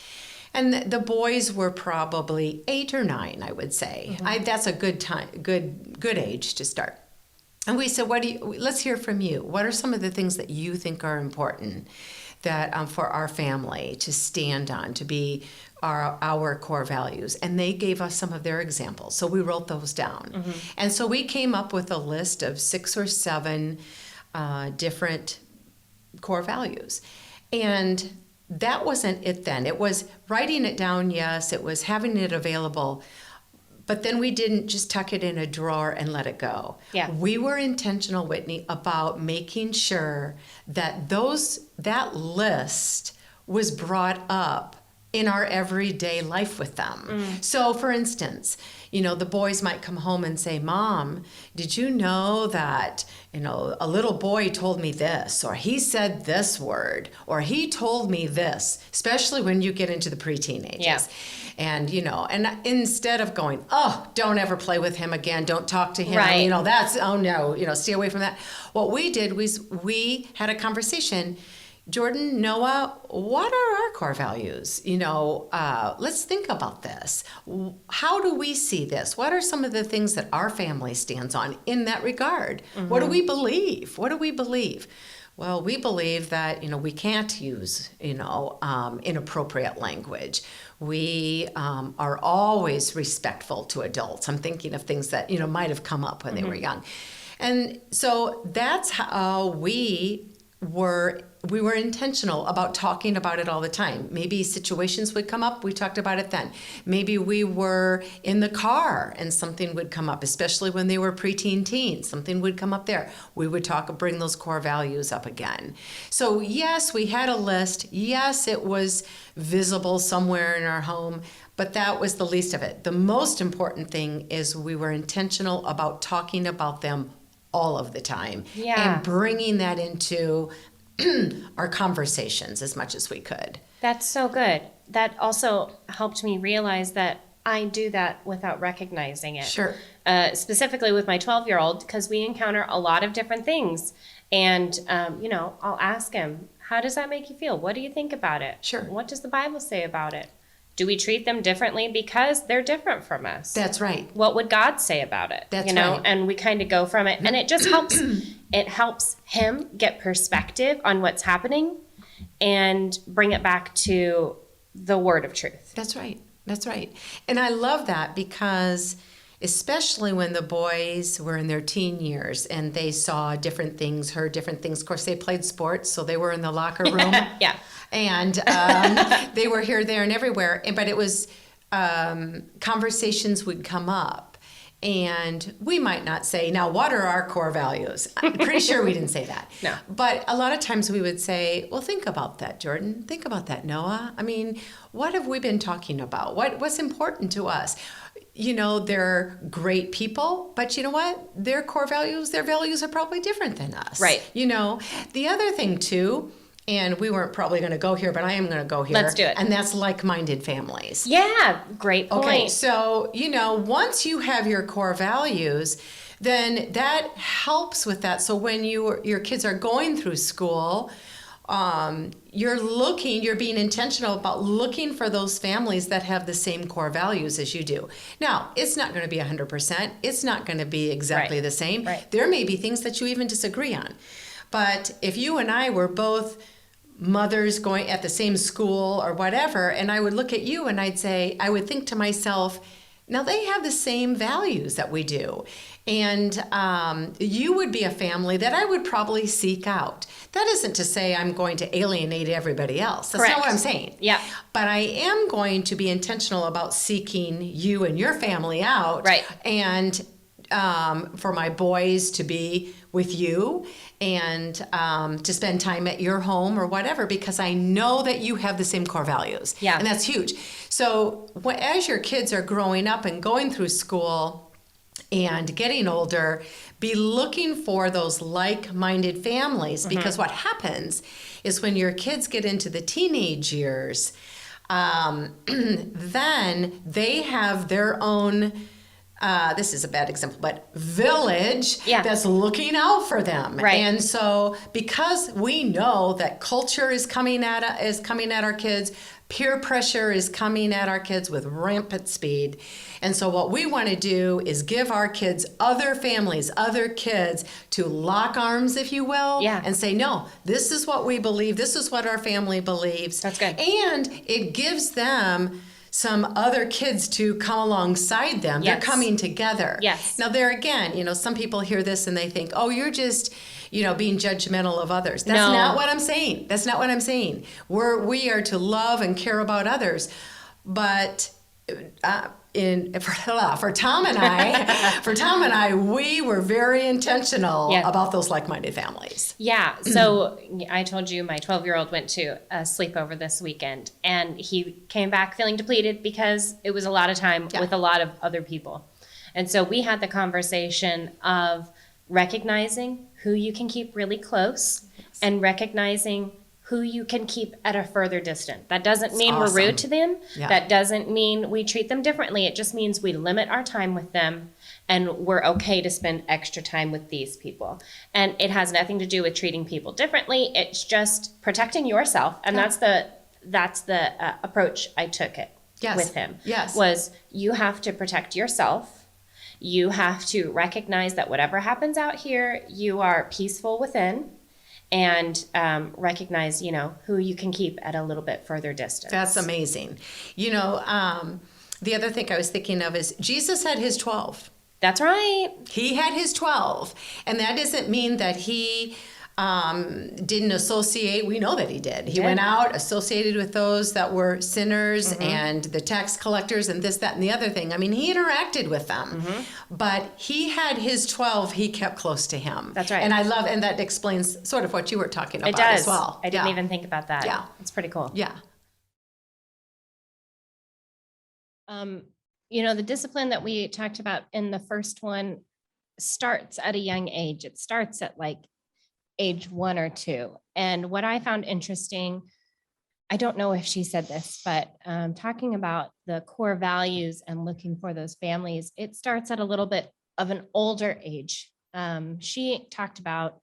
And the boys were probably 8 or 9, I would say. That's a good time, good age to start. And we said, let's hear from you. What are some of the things that you think are important that for our family to stand on, to be are our core values, and they gave us some of their examples. So we wrote those down. And so we came up with a list of 6 or 7 different core values. And that wasn't it then. It was writing it down, yes, it was having it available, but then we didn't just tuck it in a drawer and let it go. Yeah. We were intentional, Whitney, about making sure that that list was brought up in our everyday life with them. So for instance, the boys might come home and say, Mom, did you know that, a little boy told me this, or he said this word, or he told me this, especially when you get into the preteen ages. Yeah. And, and instead of going, oh, don't ever play with him again, don't talk to him, Right. that's, oh no, stay away from that. What we did was we had a conversation. Jordan, Noah, what are our core values? Let's think about this. How do we see this? What are some of the things that our family stands on in that regard? What do we believe? Well, we believe that, we can't use, inappropriate language. We are always respectful to adults. I'm thinking of things that, might have come up when they were young. And so that's how we were intentional about talking about it all the time. Maybe situations would come up, we talked about it then. Maybe we were in the car and something would come up, especially when they were preteen teens, something would come up there. We would bring those core values up again. So yes, we had a list. Yes, it was visible somewhere in our home, but that was the least of it. The most important thing is we were intentional about talking about them all of the time. Yeah. And bringing that into our conversations as much as we could. That's so good. That also helped me realize that I do that without recognizing it. Sure. Specifically with my 12-year-old, because we encounter a lot of different things. And, I'll ask him, how does that make you feel? What do you think about it? Sure. What does the Bible say about it? Do we treat them differently because they're different from us? That's right. What would God say about it? That's right. And we kind of go from it. And it just helps, it helps him get perspective on what's happening and bring it back to the word of truth. That's right. That's right. And I love that because especially when the boys were in their teen years and they saw different things, heard different things. Of course, they played sports, so they were in the locker room. Yeah. And they were here, there, and everywhere. But it was conversations would come up. And we might not say, now, what are our core values? I'm pretty sure we didn't say that. No. But a lot of times we would say, well, think about that, Jordan. Think about that, Noah. I mean, what have we been talking about? What's important to us? They're great people, but you know what? Their core values, their values are probably different than us. Right. The other thing, too, and we weren't probably going to go here, but I am going to go here. Let's do it. And that's like-minded families. Yeah, great point. Okay, so, once you have your core values, then that helps with that. So when your kids are going through school, you're being intentional about looking for those families that have the same core values as you do. Now, it's not going to be 100%. It's not going to be exactly the same. Right. There may be things that you even disagree on. But if you and I were both mothers going at the same school or whatever, and I would look at you and I would think to myself, now they have the same values that we do. And you would be a family that I would probably seek out. That isn't to say I'm going to alienate everybody else. That's not what I'm saying. Yeah. But I am going to be intentional about seeking you and your family out. Right. And for my boys to be with you and to spend time at your home or whatever, because I know that you have the same core values. Yeah. And that's huge. So as your kids are growing up and going through school and getting older, be looking for those like-minded families, because what happens is when your kids get into the teenage years, then they have their own this is a bad example, but village that's looking out for them. Right. And so because we know that culture is coming at our kids, Peer pressure is coming at our kids with rampant speed. And so what we want to do is give our kids other families, other kids to lock arms, if you will, and say, no, this is what we believe. This is what our family believes. That's good. And it gives them some other kids to come alongside them. Yes. They're coming together. Yes. Now there again, some people hear this and they think, oh, you're just, being judgmental of others. That's not what I'm saying. That's not what I'm saying. We are to love and care about others. But for Tom and I, we were very intentional about those like-minded families. Yeah. So I told you my 12-year-old went to a sleepover this weekend, and he came back feeling depleted because it was a lot of time with a lot of other people. And so we had the conversation of recognizing who you can keep really close and recognizing who you can keep at a further distance. That doesn't mean we're rude to them. Yeah. That doesn't mean we treat them differently. It just means we limit our time with them, and we're okay to spend extra time with these people. And it has nothing to do with treating people differently. It's just protecting yourself. And that's the approach I took it with him. Yes. Was you have to protect yourself. You have to recognize that whatever happens out here, you are peaceful within, and recognize, who you can keep at a little bit further distance. That's amazing. The other thing I was thinking of is Jesus had his 12. That's right. He had his 12. And that doesn't mean that he didn't associate. We know that he did. He went out, associated with those that were sinners and the tax collectors and this, that, and the other thing. I mean, he interacted with them. But he had his 12 he kept close to him. That's right. And and that explains sort of what you were talking about as well. I didn't even think about that. Yeah. It's pretty cool. Yeah. The discipline that we talked about in the first one starts at a young age. It starts at age 1 or 2. And what I found interesting, I don't know if she said this, but talking about the core values and looking for those families, it starts at a little bit of an older age. She talked about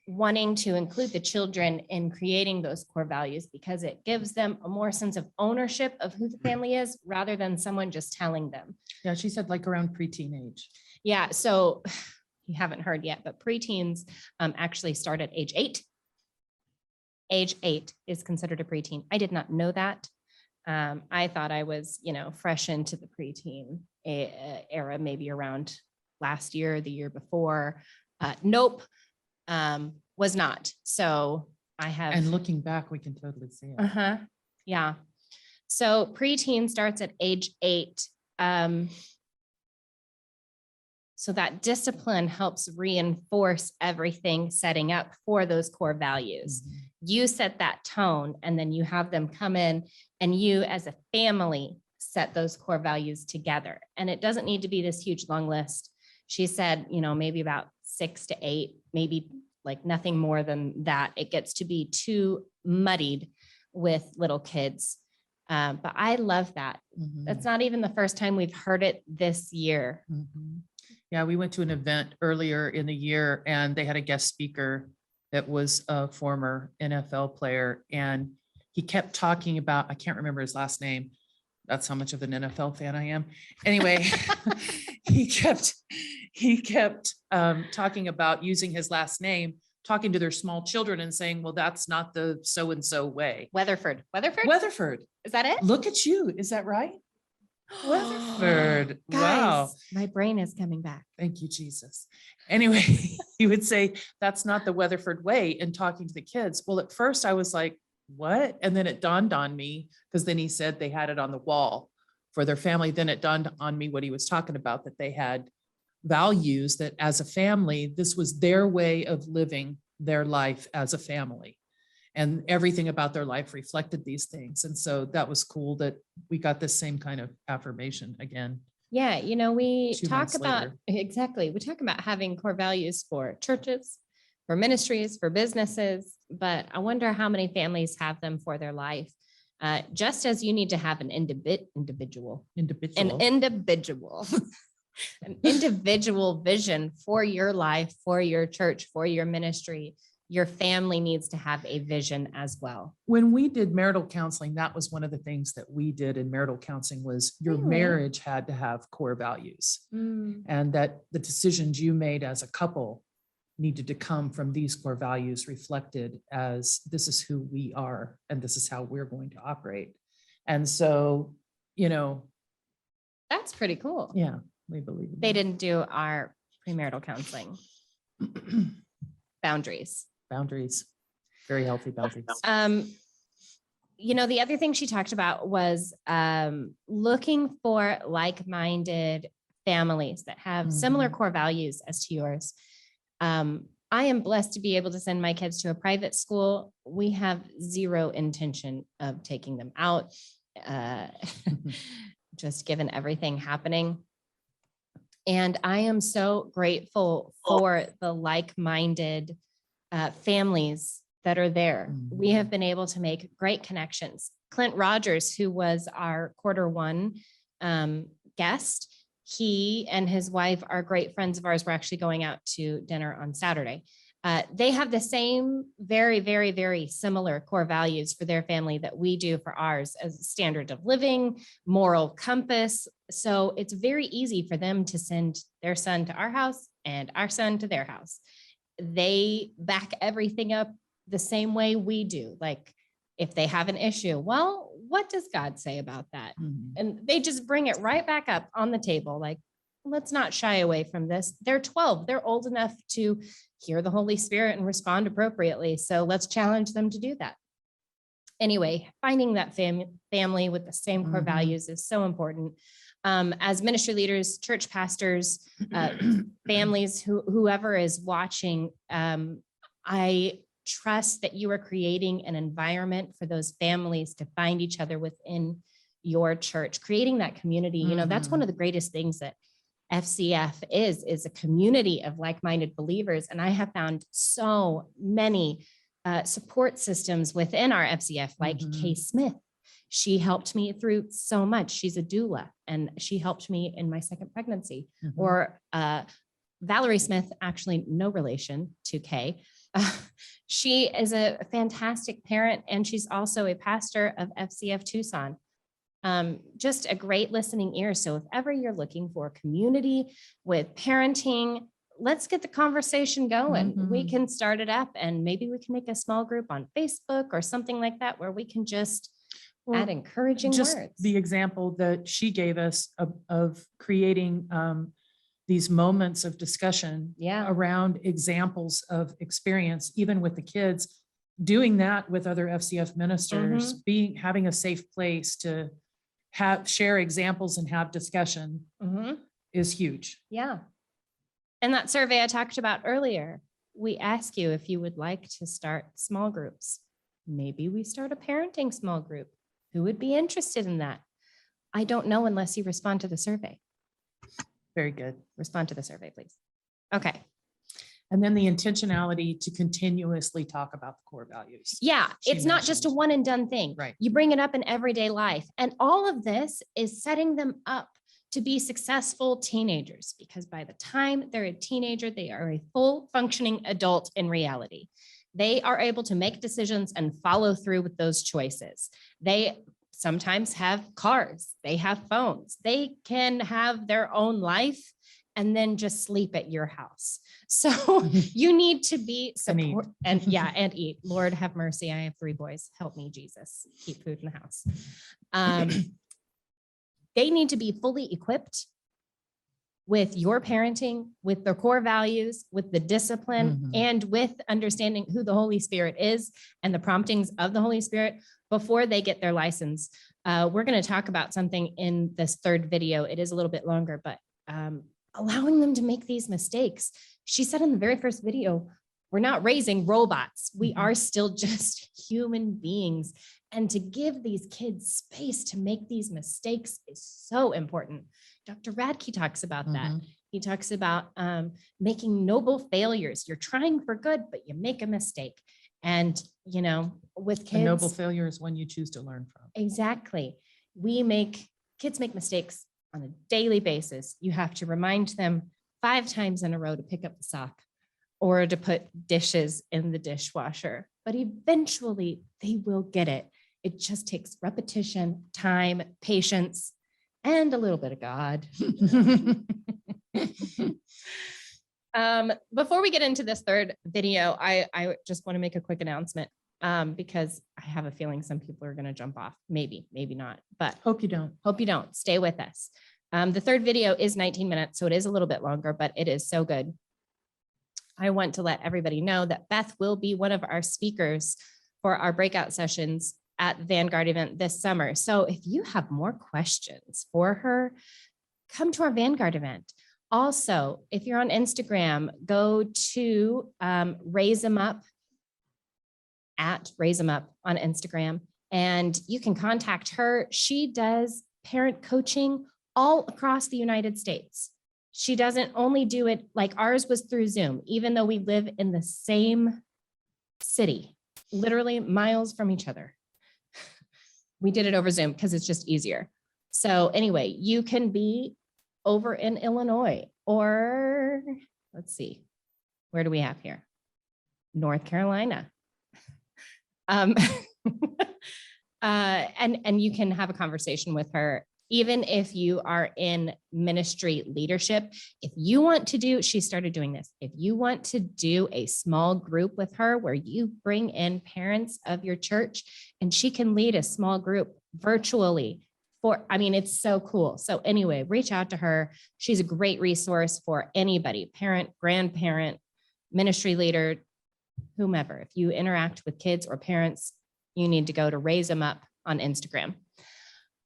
wanting to include the children in creating those core values because it gives them a more sense of ownership of who the family is rather than someone just telling them. Yeah, she said around preteen age. Yeah, so you haven't heard yet, but preteens actually start at age 8. Age 8 is considered a preteen. I did not know that. I thought I was, fresh into the preteen era, maybe around last year, the year before. Nope, was not. So I have. And looking back, we can totally see it. Yeah. So preteen starts at age 8. So that discipline helps reinforce everything setting up for those core values. You set that tone, and then you have them come in and you as a family set those core values together. And it doesn't need to be this huge long list. She said, maybe about 6 to 8, maybe nothing more than that. It gets to be too muddied with little kids. But I love that. That's not even the first time we've heard it this year. Yeah, we went to an event earlier in the year and they had a guest speaker that was a former NFL player. And he kept talking about, I can't remember his last name. That's how much of an NFL fan I am. Anyway, he kept talking about using his last name, talking to their small children and saying, well, that's not the so-and-so way. Weatherford. Is that it? Look at you. Is that right? Weatherford. Guys, wow. My brain is coming back. Thank you, Jesus. Anyway, he would say, that's not the Weatherford way in talking to the kids. Well, at first I was like, what? And then it dawned on me, because then he said they had it on the wall for their family. Then it dawned on me what he was talking about, that they had values, that as a family, this was their way of living their life as a family. And everything about their life reflected these things. And so that was cool that we got this same kind of affirmation again. Yeah, we 2 talk months about, later. exactly. We talk about having core values for churches, for ministries, for businesses, but I wonder how many families have them for their life. Just as you need to have an individual vision for your life, for your church, for your ministry. your family needs to have a vision as well. When we did marital counseling, that was one of the things that we did in marital counseling was your Really? marriage had to have core values, and that the decisions you made as a couple needed to come from these core values reflected as this is who we are and this is how we're going to operate. And so, That's pretty cool. yeah, we believe in They that. didn't do our premarital counseling. Boundaries. Boundaries, very healthy boundaries. The other thing she talked about was looking for like-minded families that have similar core values as to yours. I am blessed to be able to send my kids to a private school. We have zero intention of taking them out, just given everything happening. And I am so grateful for the like-minded families that are there. We have been able to make great connections. Clint Rogers, who was our Q1 guest, he and his wife are great friends of ours. We're actually going out to dinner on Saturday. They have the same very, very, very similar core values for their family that we do for ours as a standard of living, moral compass. So it's very easy for them to send their son to our house and our son to their house. They back everything up the same way we do. Like if they have an issue, well, what does God say about that? And they just bring it right back up on the table. Like, let's not shy away from this. They're 12. They're old enough to hear the Holy Spirit and respond appropriately. So let's challenge them to do that. Anyway, finding that family with the same core values is so important. As ministry leaders, church pastors, families, whoever is watching, I trust that you are creating an environment for those families to find each other within your church, creating that community. That's one of the greatest things that FCF is a community of like-minded believers. And I have found so many support systems within our FCF, like Kay Smith. She helped me through so much. She's a doula, and she helped me in my second pregnancy. Or Valerie Smith, actually no relation to Kay. She is a fantastic parent, and she's also a pastor of FCF Tucson. Just a great listening ear. So if ever you're looking for a community with parenting, let's get the conversation going. We can start it up, and maybe we can make a small group on Facebook or something like that where we can just add encouraging words. The example that she gave us of creating these moments of discussion around examples of experience, even with the kids, doing that with other FCF ministers, having a safe place to share examples and have discussion is huge. Yeah. And that survey I talked about earlier, we ask you if you would like to start small groups. Maybe we start a parenting small group. Who would be interested in that? I don't know unless you respond to the survey. Very good. Respond to the survey, please. Okay. And then the intentionality to continuously talk about the core values. Yeah, it's not just a one and done thing. Right. You bring it up in everyday life. And all of this is setting them up to be successful teenagers, because by the time they're a teenager, they are a full functioning adult in reality. They are able to make decisions and follow through with those choices. They sometimes have cars, they have phones, they can have their own life and then just sleep at your house. So you need to be support and eat. Lord have mercy. I have 3 boys. Help me, Jesus. Keep food in the house. They need to be fully equipped with your parenting, with their core values, with the discipline, and with understanding who the Holy Spirit is and the promptings of the Holy Spirit before they get their license. We're going to talk about something in this 3rd video. It is a little bit longer, but allowing them to make these mistakes. She said in the very first video, we're not raising robots. We are still just human beings. And to give these kids space to make these mistakes is so important. Dr. Radke talks about that. He talks about making noble failures. You're trying for good, but you make a mistake. And, with kids. A noble failure is one you choose to learn from. Exactly. Kids make mistakes on a daily basis. You have to remind them 5 times in a row to pick up the sock. or to put dishes in the dishwasher, but eventually they will get it. It just takes repetition, time, patience, and a little bit of God. Before we get into this third video, I just want to make a quick announcement because I have a feeling some people are going to jump off. Maybe not, but Hope you don't. Hope you don't. Stay with us. The third video is 19 minutes, so it is a little bit longer, but it is so good. I want to let everybody know that Beth will be one of our speakers for our breakout sessions at Vanguard event this summer. So if you have more questions for her, come to our Vanguard event. Also, if you're on Instagram, go to Raise 'em Up, at Raise 'em Up on Instagram, and you can contact her. She does parent coaching all across the United States. She doesn't only do it, like ours was through Zoom, even though we live in the same city, literally miles from each other. We did it over Zoom because it's just easier. So anyway, you can be over in Illinois, or let's see, where do we have here? North Carolina. And you can have a conversation with her, even if you are in ministry leadership. If you want to do, she started doing this. If you want to do a small group with her where you bring in parents of your church and she can lead a small group virtually it's so cool. So anyway, reach out to her. She's a great resource for anybody, parent, grandparent, ministry leader, whomever. If you interact with kids or parents, you need to go to Raise 'em Up on Instagram.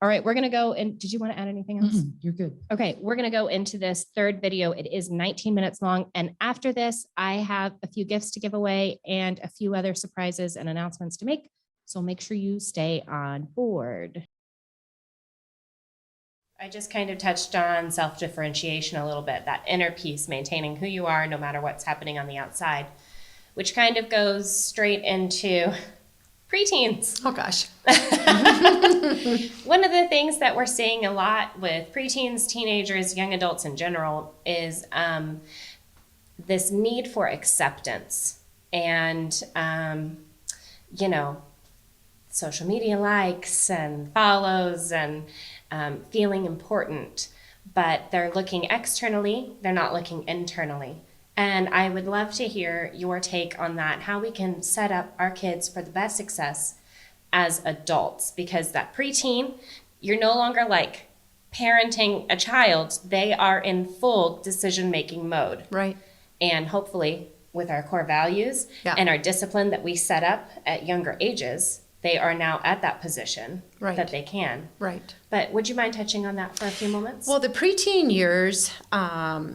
All right, we're going to go. And did you want to add anything else? You're good. Okay, we're going to go into this third video. It is 19 minutes long. And after this, I have a few gifts to give away and a few other surprises and announcements to make. So make sure you stay on board. I just kind of touched on self-differentiation a little bit, that inner peace, maintaining who you are no matter what's happening on the outside, which kind of goes straight into preteens. Oh gosh. One of the things that we're seeing a lot with preteens, teenagers, young adults in general is this need for acceptance and, social media likes and follows and feeling important, but they're looking externally, they're not looking internally. And I would love to hear your take on that, how we can set up our kids for the best success as adults, because that preteen, you're no longer like parenting a child. They are in full decision-making mode. Right. And hopefully with our core values and our discipline that we set up at younger ages, they are now at that position that they can. Right. But would you mind touching on that for a few moments? Well, the preteen years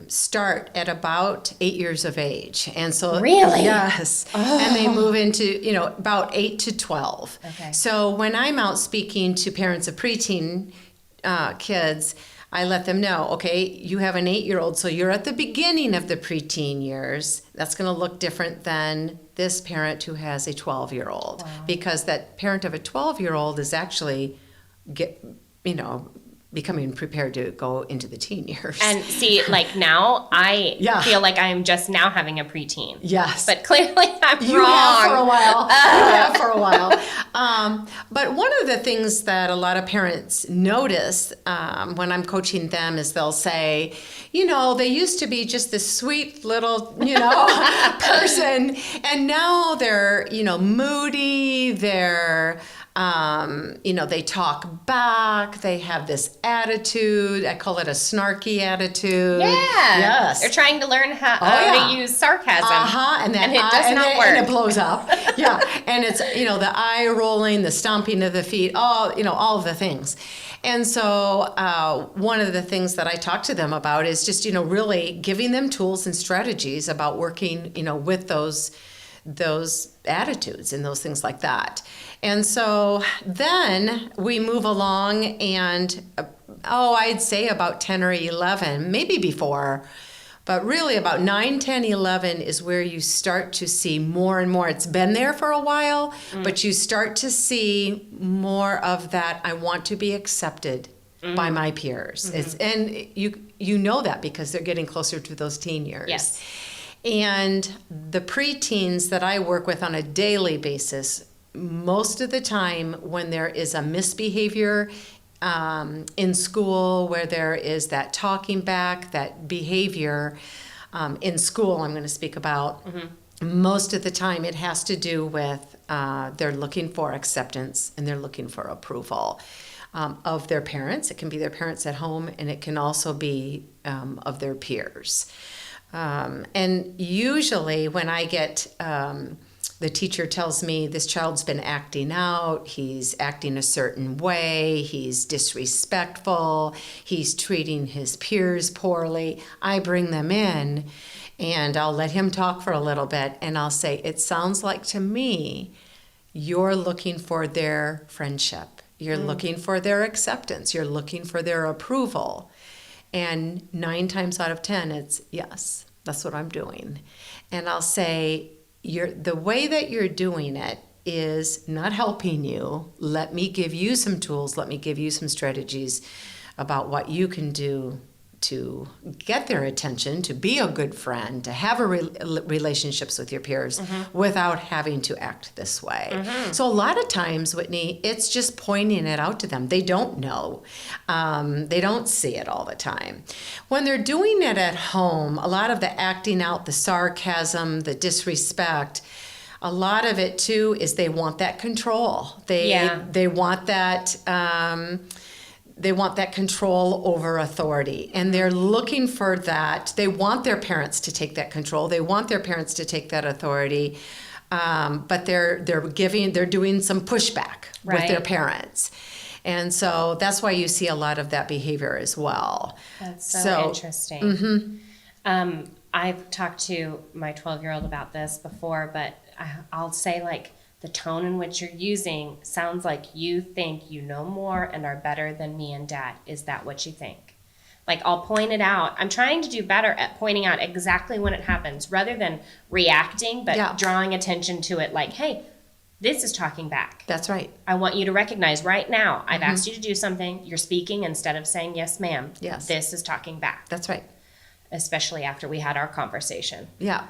start at about 8 years of age. And so, really? Yes. Oh. And they move into, about 8 to 12. Okay. So when I'm out speaking to parents of preteen kids, I let them know, okay, you have an 8-year-old, so you're at the beginning of the preteen years. That's going to look different than this parent who has a 12-year-old. Wow. Because that parent of a 12-year-old is actually becoming prepared to go into the teen years. And see, like now, I feel like I'm just now having a preteen. Yes. But clearly I'm you wrong. Have for a while. You have for a while. But one of the things that a lot of parents notice when I'm coaching them is they'll say, they used to be just this sweet little, person, and now they're, moody, they're they talk back. They have this attitude. I call it a snarky attitude. Yeah. Yes. They're trying to learn how to use sarcasm. And it does not work. And it blows up. Yeah. And it's, the eye rolling, the stomping of the feet, all of the things. And so one of the things that I talk to them about is just, really giving them tools and strategies about working, with those attitudes and those things like that. And so then we move along and, I'd say about 10 or 11, maybe before, but really about 9, 10, 11 is where you start to see more and more. It's been there for a while, but you start to see more of that, I want to be accepted by my peers. And you know that because they're getting closer to those teen years. Yes. And the preteens that I work with on a daily basis, most of the time when there is a misbehavior in school, where there is that talking back, that behavior in school, I'm going to speak about, most of the time it has to do with they're looking for acceptance and they're looking for approval of their parents. It can be their parents at home, and it can also be of their peers. And usually when I get the teacher tells me this child's been acting out, he's acting a certain way, he's disrespectful, he's treating his peers poorly, I bring them in and I'll let him talk for a little bit, and I'll say, it sounds like to me you're looking for their friendship, you're looking for their acceptance, you're looking for their approval. And 9 times out of 10, it's yes, that's what I'm doing. And I'll say, the way that you're doing it is not helping you. Let me give you some tools. Let me give you some strategies about what you can do to get their attention, to be a good friend, to have relationships with your peers without having to act this way. So a lot of times, Whitney, it's just pointing it out to them. They don't know. They don't see it all the time. When they're doing it at home, a lot of the acting out, the sarcasm, the disrespect, a lot of it too is they want that control. They want that they want that control over authority, and they're looking for that. They want their parents to take that control. They want their parents to take that authority, but they're doing some pushback with their parents. And so that's why you see a lot of that behavior as well. That's so interesting. I've talked to my 12-year-old about this before, but I'll say, like, the tone in which you're using sounds like you think you know more and are better than me and Dad. Is that what you think? Like, I'll point it out. I'm trying to do better at pointing out exactly when it happens rather than reacting, but drawing attention to it like, hey, this is talking back. That's right. I want you to recognize right now, I've asked you to do something. You're speaking instead of saying, yes, ma'am. Yes. This is talking back. That's right. Especially after we had our conversation. Yeah.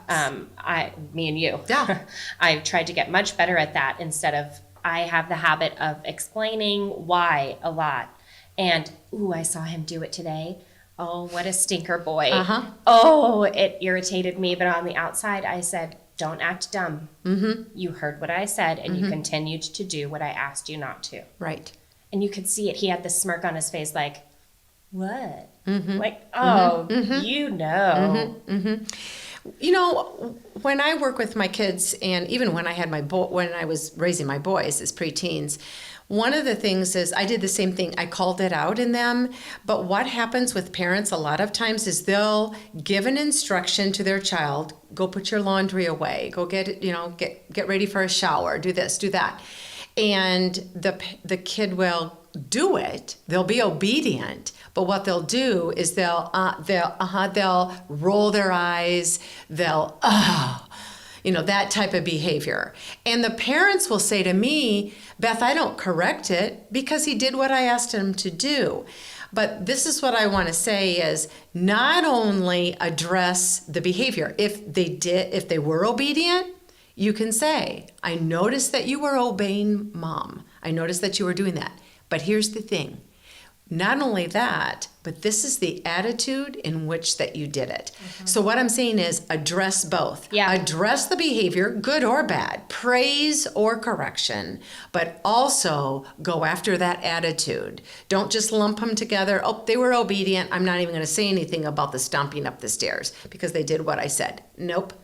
Me and you. Yeah. I've tried to get much better at that instead of, I have the habit of explaining why a lot. And, ooh, I saw him do it today. Oh, what a stinker boy. Oh, it irritated me. But on the outside, I said, don't act dumb. You heard what I said, and you continued to do what I asked you not to. Right. And you could see it. He had this smirk on his face like, what? Like, oh, you know. You know, when I work with my kids, and even when I had when I was raising my boys as preteens, one of the things is I did the same thing. I called it out in them. But what happens with parents a lot of times is they'll give an instruction to their child: go put your laundry away, go get ready for a shower, do this, do that, and the kid will do it. They'll be obedient. But what they'll do is they'll roll their eyes, they'll that type of behavior. And the parents will say to me, Beth, I don't correct it because he did what I asked him to do. But this is what I want to say is not only address the behavior. If they were obedient, you can say, I noticed that you were obeying Mom. I noticed that you were doing that. But here's the thing. Not only that, but this is the attitude in which that you did it. So what I'm saying is address both. Yeah. Address the behavior, good or bad, praise or correction, but also go after that attitude. Don't just lump them together. Oh, they were obedient. I'm not even going to say anything about the stomping up the stairs because they did what I said. Nope.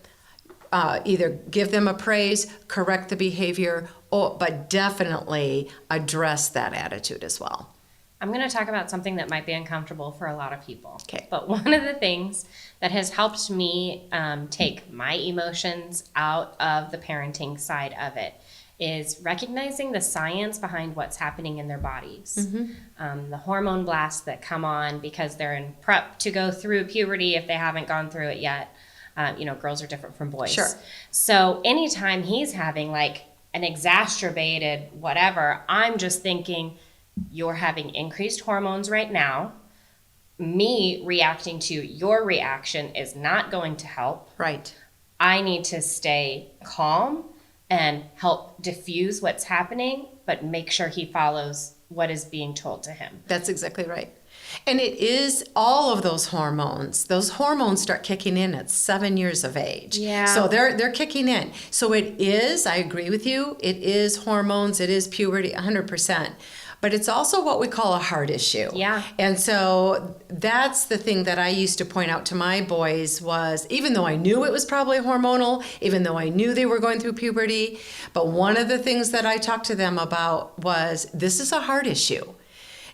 Either give them a praise, correct the behavior, but definitely address that attitude as well. I'm going to talk about something that might be uncomfortable for a lot of people. Okay. But one of the things that has helped me take my emotions out of the parenting side of it is recognizing the science behind what's happening in their bodies. The hormone blasts that come on because they're in prep to go through puberty if they haven't gone through it yet. Girls are different from boys. Sure. So anytime he's having like an exacerbated whatever, I'm just thinking, you're having increased hormones right now. Me reacting to your reaction is not going to help. Right. I need to stay calm and help diffuse what's happening, but make sure he follows what is being told to him. That's exactly right. And it is all of those hormones. Those hormones start kicking in at 7 years of age. Yeah. So they're kicking in. So it is, I agree with you, it is hormones, it is puberty, 100%. But it's also what we call a heart issue. Yeah. And so that's the thing that I used to point out to my boys was, even though I knew it was probably hormonal, even though I knew they were going through puberty, but one of the things that I talked to them about was, this is a heart issue.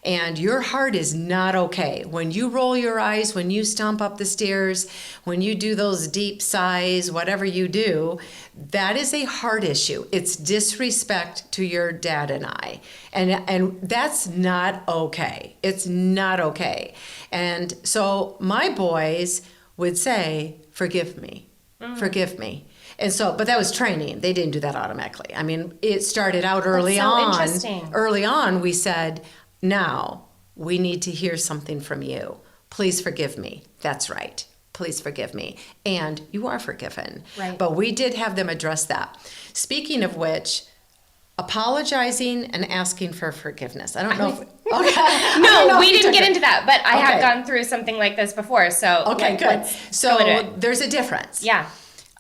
And your heart is not okay. When you roll your eyes, when you stomp up the stairs, when you do those deep sighs, whatever you do, that is a heart issue. It's disrespect to your dad and I. And that's not okay. It's not okay. And so my boys would say, forgive me, forgive me. And so, but that was training. They didn't do that automatically. I mean, it started out early on. Interesting. Early on, we said, now, we need to hear something from you. Please forgive me. That's right. Please forgive me. And you are forgiven. Right. But we did have them address that. Speaking of which, apologizing and asking for forgiveness. I don't know if... Okay. No, we didn't get into that, but I have gone through something like this before. So okay, good. So there's a difference. Yeah.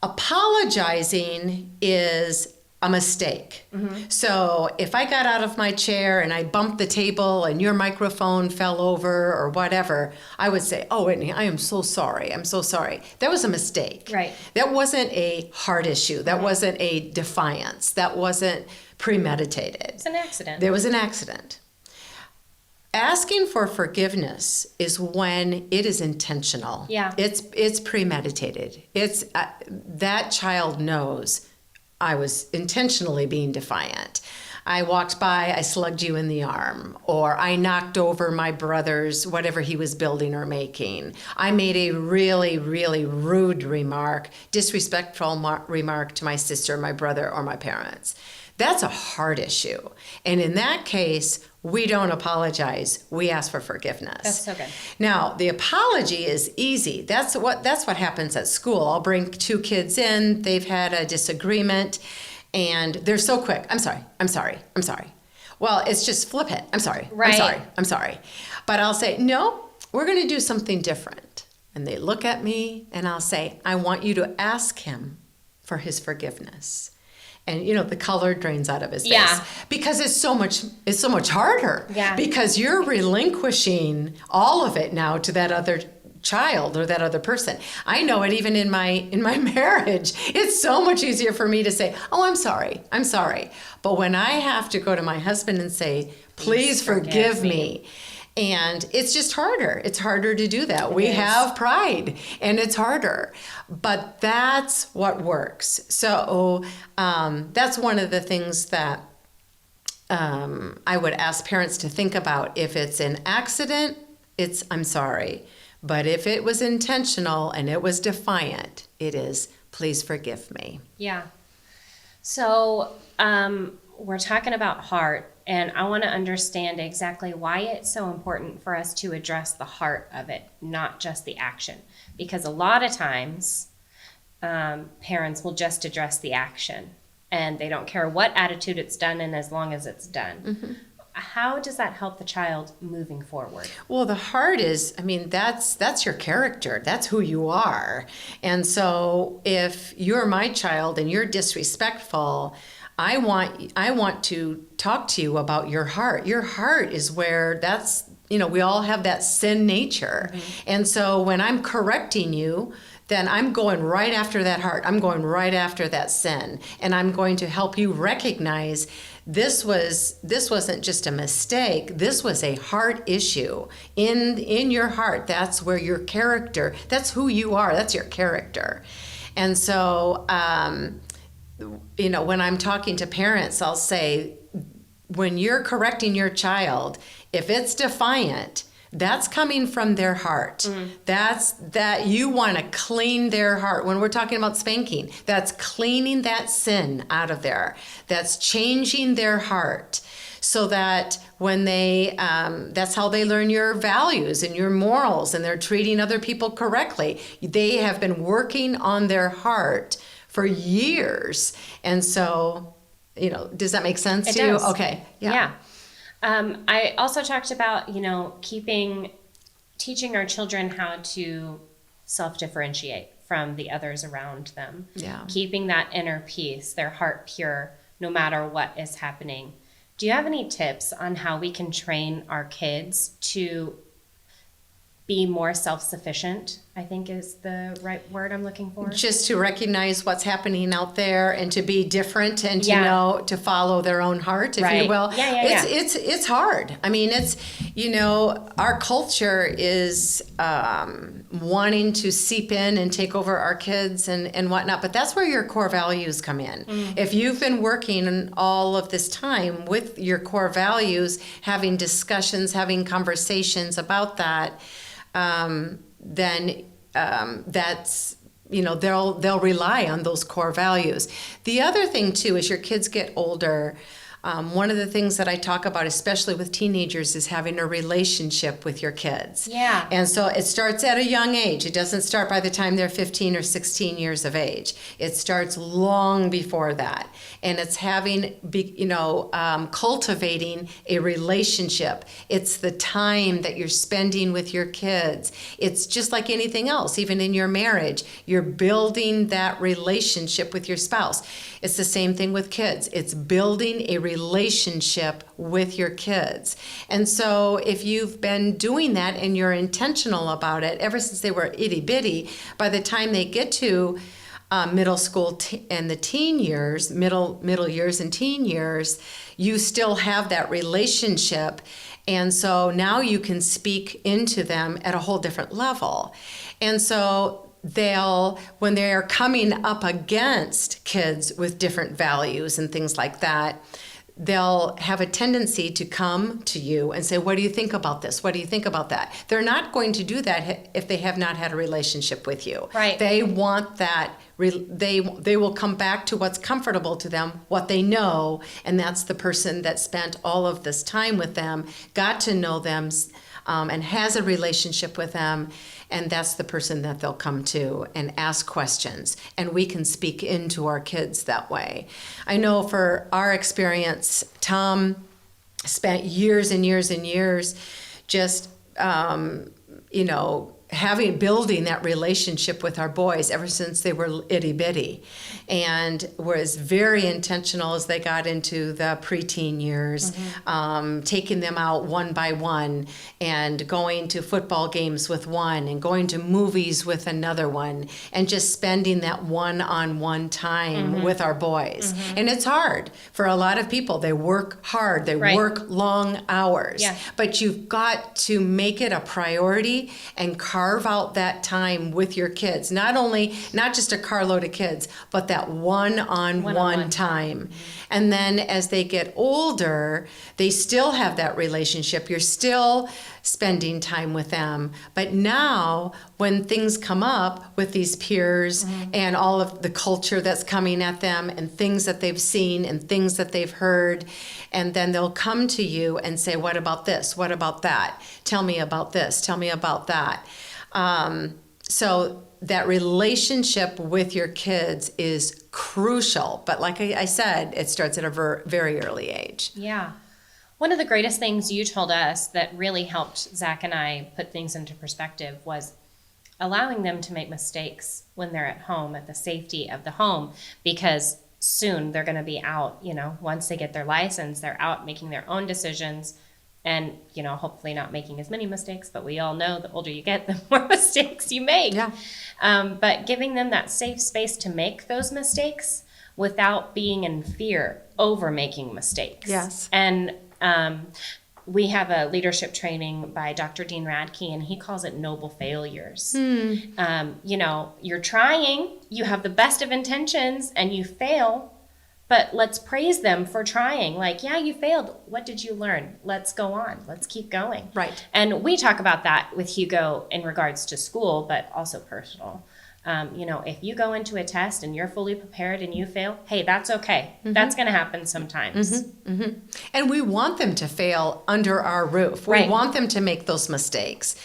Apologizing is a mistake. Mm-hmm. So if I got out of my chair and I bumped the table and your microphone fell over or whatever, I would say, oh, Whitney, I am so sorry. I'm so sorry. That was a mistake. Right. That wasn't a heart issue. That wasn't a defiance. That wasn't premeditated. It's an accident. There was an accident. Asking for forgiveness is when it is intentional. Yeah. It's premeditated. It's that child knows I was intentionally being defiant. I walked by, I slugged you in the arm, or I knocked over my brother's whatever he was building or making. I made a really, really rude remark, disrespectful remark to my sister, my brother, or my parents. That's a heart issue. And in that case, we don't apologize. We ask for forgiveness. That's so good. Now, the apology is easy. That's what happens at school. I'll bring two kids in. They've had a disagreement, and they're so quick. I'm sorry. Well, it's just flip it. I'm sorry. Right. I'm sorry. But I'll say, no, we're going to do something different. And they look at me, and I'll say, I want you to ask him for his forgiveness. And the color drains out of his face because it's so much harder. Yeah. Because you're relinquishing all of it now to that other child or that other person. I know it even in my marriage. It's so much easier for me to say, "Oh, I'm sorry. But when I have to go to my husband and say, "Please forgive me." And it's just harder. It's harder to do that. We have pride, and it's harder. But that's what works. So that's one of the things that I would ask parents to think about. If it's an accident, it's I'm sorry. But if it was intentional and it was defiant, it is please forgive me. Yeah. So we're talking about heart. And I want to understand exactly why it's so important for us to address the heart of it, not just the action. Because a lot of times, parents will just address the action, and they don't care what attitude it's done in as long as it's done. Mm-hmm. How does that help the child moving forward? Well, the heart is, that's your character. That's who you are. And so if you're my child and you're disrespectful, I want to talk to you about your heart. Your heart is where we all have that sin nature. Mm-hmm. And so when I'm correcting you, then I'm going right after that heart. I'm going right after that sin. And I'm going to help you recognize this wasn't just a mistake. This was a heart issue. In your heart, that's where your character, that's who you are. That's your character. And so, when I'm talking to parents, I'll say, when you're correcting your child, if it's defiant, that's coming from their heart. Mm. That's that you want to clean their heart. When we're talking about spanking, that's cleaning that sin out of there. That's changing their heart. so that when they, that's how they learn your values and your morals, and they're treating other people correctly. They have been working on their heart for years. And so, does that make sense to you? Does. Okay. Yeah. I also talked about, teaching our children how to self-differentiate from the others around them. Yeah. Keeping that inner peace, their heart pure, no matter what is happening. Do you have any tips on how we can train our kids to be more self-sufficient, I think is the right word I'm looking for? Just to recognize what's happening out there and to be different and to know, to follow their own heart, if you will. It's hard. I mean, it's, our culture is wanting to seep in and take over our kids and whatnot, but that's where your core values come in. If you've been working all of this time with your core values, having discussions, having conversations about that, then that's, they'll rely on those core values. The other thing too, as your kids get older, one of the things that I talk about, especially with teenagers, is having a relationship with your kids. Yeah. And so it starts at a young age. It doesn't start by the time they're 15 or 16 years of age. It starts long before that. And it's having, cultivating a relationship. It's the time that you're spending with your kids. It's just like anything else, even in your marriage. You're building that relationship with your spouse. It's the same thing with kids. It's building a relationship with your kids. And so if you've been doing that and you're intentional about it ever since they were itty bitty, by the time they get to middle school and the teen years, middle years and teen years, you still have that relationship. And so now you can speak into them at a whole different level. And so when they're coming up against kids with different values and things like that, they'll have a tendency to come to you and say, what do you think about this? What do you think about that? They're not going to do that if they have not had a relationship with you. Right. They want that. They will come back to what's comfortable to them, what they know, and that's the person that spent all of this time with them, got to know them, and has a relationship with them. And that's the person that they'll come to and ask questions. And we can speak into our kids that way. I know for our experience, Tom spent years and years and years just, building that relationship with our boys ever since they were itty bitty, and was very intentional as they got into the preteen years, taking them out one by one and going to football games with one and going to movies with another one and just spending that one-on-one time with our boys. And it's hard for a lot of people. They work hard, they work long hours, but you've got to make it a priority and carve out that time with your kids. Not just a carload of kids, but that one-on-one time. And then as they get older, they still have that relationship. You're still spending time with them. But now when things come up with these peers and all of the culture that's coming at them and things that they've seen and things that they've heard, and then they'll come to you and say, what about this? What about that? Tell me about this. Tell me about that. So that relationship with your kids is crucial. But like I said, it starts at a very early age. Yeah. One of the greatest things you told us that really helped Zach and I put things into perspective was allowing them to make mistakes when they're at home, at the safety of the home, because soon they're going to be out, once they get their license, they're out making their own decisions. And, hopefully not making as many mistakes, but we all know the older you get, the more mistakes you make. Yeah. But giving them that safe space to make those mistakes without being in fear over making mistakes. Yes. And we have a leadership training by Dr. Dean Radke, and he calls it noble failures. You're trying, you have the best of intentions, and you fail. But let's praise them for trying. Like, yeah, you failed. What did you learn? Let's go on. Let's keep going. Right. And we talk about that with Hugo in regards to school, but also personal. If you go into a test and you're fully prepared and you fail, hey, that's okay. That's going to happen sometimes. And we want them to fail under our roof. We want them to make those mistakes.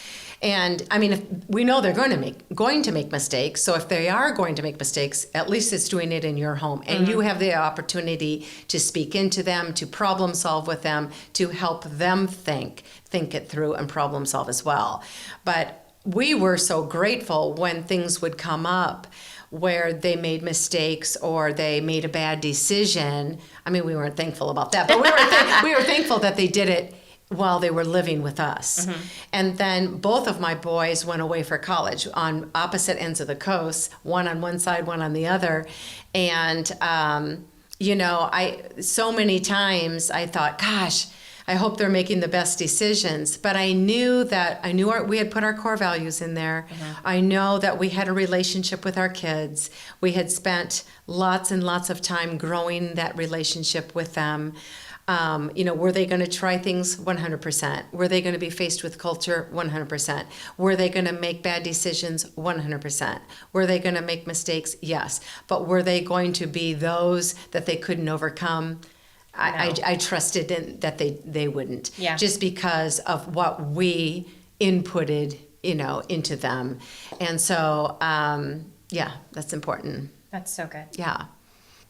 And I mean, if we know they're going to make mistakes. So if they are going to make mistakes, at least it's doing it in your home. And you have the opportunity to speak into them, to problem solve with them, to help them think it through and problem solve as well. But we were so grateful when things would come up where they made mistakes or they made a bad decision. I mean, we weren't thankful about that, but we were thankful that they did it while they were living with us. And then both of my boys went away for college on opposite ends of the coast, one on one side, one on the other. And, so many times I thought, gosh, I hope they're making the best decisions. But I knew we had put our core values in there. I know that we had a relationship with our kids. We had spent lots and lots of time growing that relationship with them. Were they going to try things? 100%. Were they going to be faced with culture? 100%. Were they going to make bad decisions? 100%. Were they going to make mistakes? Yes. But were they going to be those that they couldn't overcome? I trusted in that they wouldn't. Yeah. Just because of what we inputted, into them. And so, that's important. That's so good. Yeah.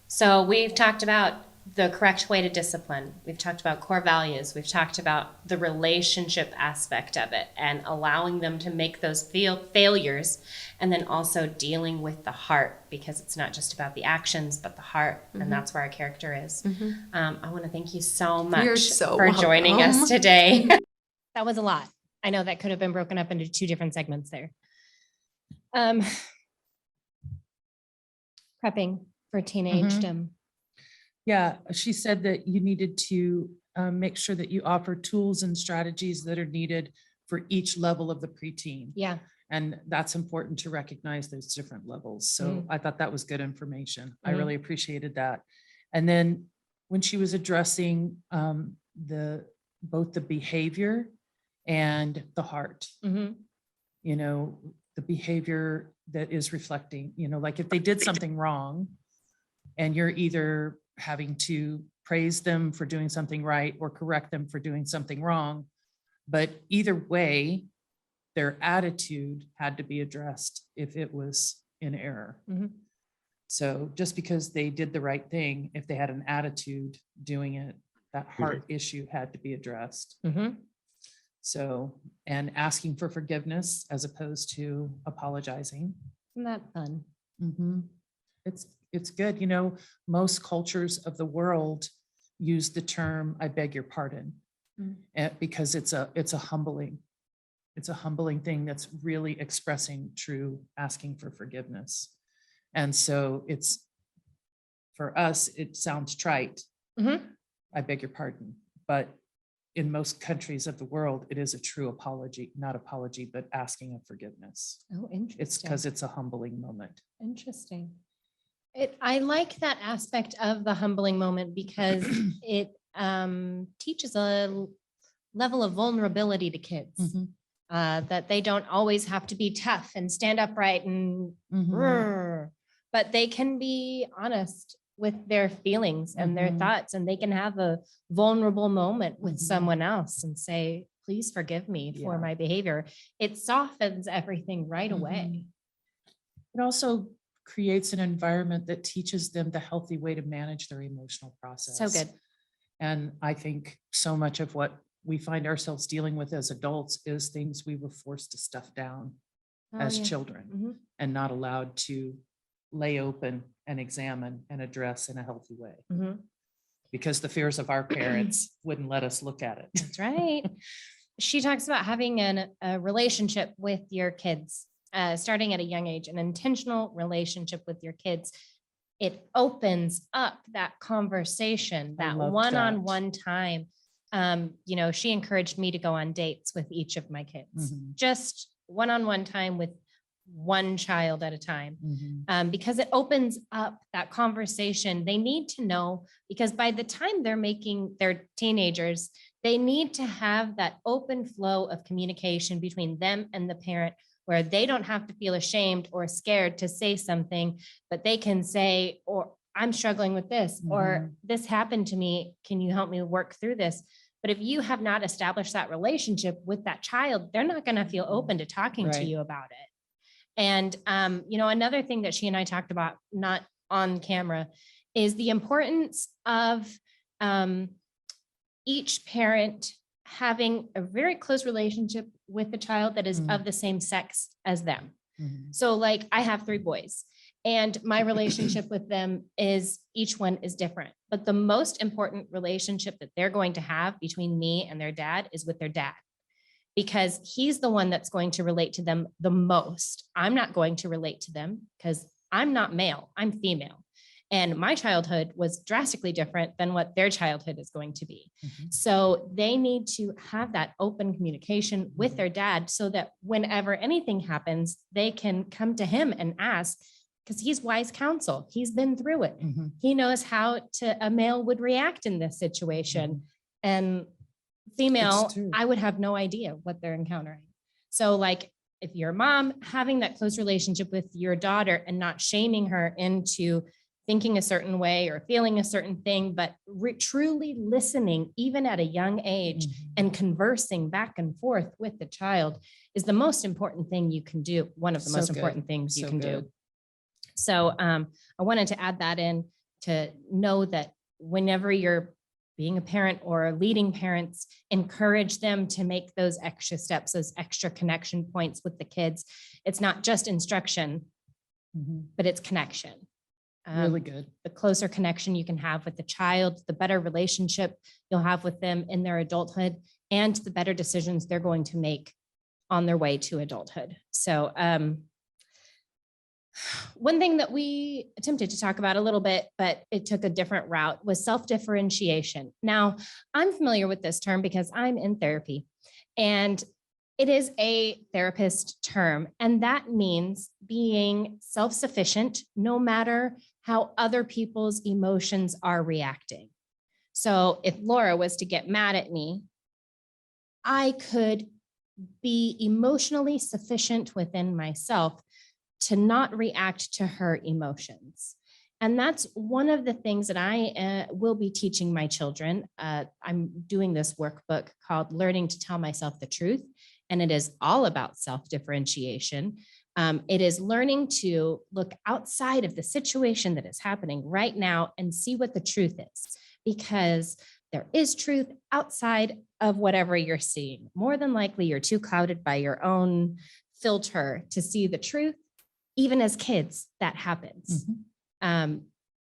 So we've talked about the correct way to discipline. We've talked about core values. We've talked about the relationship aspect of it and allowing them to make those failures, and then also dealing with the heart, because it's not just about the actions, but the heart. And that's where our character is. I want to thank you so much for joining us today. That was a lot. I know that could have been broken up into 2 different segments there. Prepping for teenagedom. Yeah, she said that you needed to make sure that you offer tools and strategies that are needed for each level of the preteen. Yeah. And that's important to recognize those different levels. So I thought that was good information. I really appreciated that. And then when she was addressing both the behavior and the heart, the behavior that is reflecting, like if they did something wrong and you're either having to praise them for doing something right or correct them for doing something wrong. But either way, their attitude had to be addressed if it was in error. So just because they did the right thing, if they had an attitude doing it, that heart issue had to be addressed. So, and asking for forgiveness as opposed to apologizing. Isn't that fun? It's good. Most cultures of the world use the term, I beg your pardon, because it's a humbling thing that's really expressing true asking for forgiveness. And so for us, it sounds trite. I beg your pardon. But in most countries of the world, it is a true apology, not apology, but asking of forgiveness. Oh, interesting. It's because it's a humbling moment. Interesting. I like that aspect of the humbling moment because it teaches a level of vulnerability to kids, that they don't always have to be tough and stand upright and, but they can be honest with their feelings and their thoughts, and they can have a vulnerable moment with someone else and say, please forgive me for my behavior. It softens everything right away. It also creates an environment that teaches them the healthy way to manage their emotional process. So good. And I think so much of what we find ourselves dealing with as adults is things we were forced to stuff down as children and not allowed to lay open and examine and address in a healthy way. Because the fears of our parents wouldn't let us look at it. That's right. She talks about having a relationship with your kids. Starting at a young age, an intentional relationship with your kids, it opens up that conversation, that one-on-one time. She encouraged me to go on dates with each of my kids, just one-on-one time with one child at a time, because it opens up that conversation. They need to know, because by the time they're teenagers, they need to have that open flow of communication between them and the parent, where they don't have to feel ashamed or scared to say something, but they can say, or I'm struggling with this, or this happened to me. Can you help me work through this? But if you have not established that relationship with that child, they're not going to feel open to talking to you about it. And, another thing that she and I talked about, not on camera, is the importance of each parent having a very close relationship with the child that is of the same sex as them. So like I have 3 boys and my relationship with them is each one is different, but the most important relationship that they're going to have between me and their dad is with their dad, because he's the one that's going to relate to them the most. I'm not going to relate to them because I'm not male, I'm female. And my childhood was drastically different than what their childhood is going to be. So they need to have that open communication with their dad so that whenever anything happens, they can come to him and ask, because he's wise counsel. He's been through it. He knows how a male would react in this situation. And female, I would have no idea what they're encountering. So like, if you're a mom, having that close relationship with your daughter and not shaming her into thinking a certain way or feeling a certain thing, but truly listening, even at a young age, and conversing back and forth with the child is the most important thing you can do. One of the most important things you can do. So I wanted to add that in to know that whenever you're being a parent or leading parents, encourage them to make those extra steps, those extra connection points with the kids. It's not just instruction, but it's connection. Really good. The closer connection you can have with the child, the better relationship you'll have with them in their adulthood, and the better decisions they're going to make on their way to adulthood. So one thing that we attempted to talk about a little bit, but it took a different route, was self-differentiation. Now, I'm familiar with this term because I'm in therapy, and it is a therapist term, and that means being self-sufficient no matter how other people's emotions are reacting. So if Laura was to get mad at me, I could be emotionally sufficient within myself to not react to her emotions. And that's one of the things that I will be teaching my children. I'm doing this workbook called Learning to Tell Myself the Truth, and it is all about self-differentiation. It is learning to look outside of the situation that is happening right now and see what the truth is, because there is truth outside of whatever you're seeing. More than likely, you're too clouded by your own filter to see the truth. Even as kids, that happens.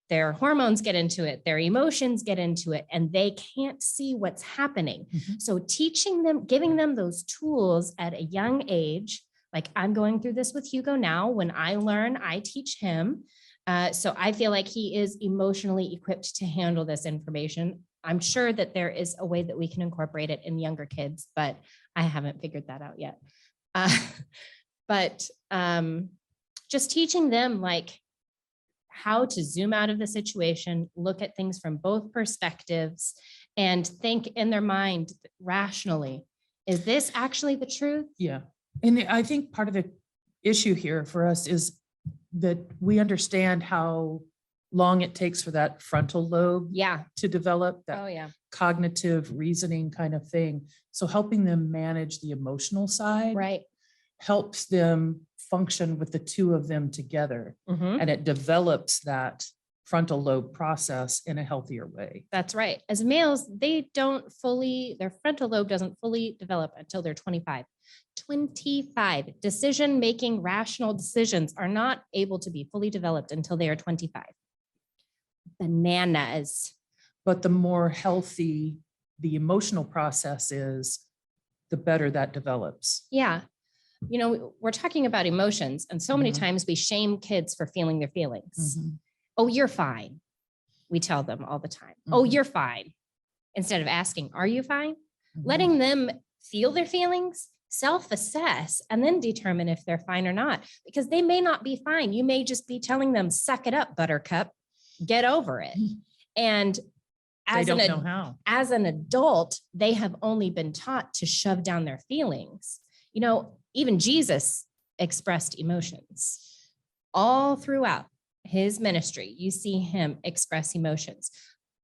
Their hormones get into it, their emotions get into it, and they can't see what's happening. So teaching them, giving them those tools at a young age, like I'm going through this with Hugo now. When I learn, I teach him. So I feel like he is emotionally equipped to handle this information. I'm sure that there is a way that we can incorporate it in younger kids, but I haven't figured that out yet. But just teaching them like how to zoom out of the situation, look at things from both perspectives, and think in their mind rationally. Is this actually the truth? Yeah. And I think part of the issue here for us is that we understand how long it takes for that frontal lobe to develop, that cognitive reasoning kind of thing. So helping them manage the emotional side helps them function with the two of them together, and it develops that frontal lobe process in a healthier way. That's right. As males, their frontal lobe doesn't fully develop until they're 25. 25. Decision-making, rational decisions are not able to be fully developed until they are 25. Bananas. But the more healthy the emotional process is, the better that develops. Yeah. You know, we're talking about emotions, and so many times we shame kids for feeling their feelings. Oh, you're fine. We tell them all the time. Oh, you're fine. Instead of asking, are you fine? Letting them feel their feelings, self-assess, and then determine if they're fine or not, because they may not be fine. You may just be telling them, suck it up, buttercup, get over it. And as an adult, they have only been taught to shove down their feelings. You know, even Jesus expressed emotions. All throughout his ministry, you see him express emotions.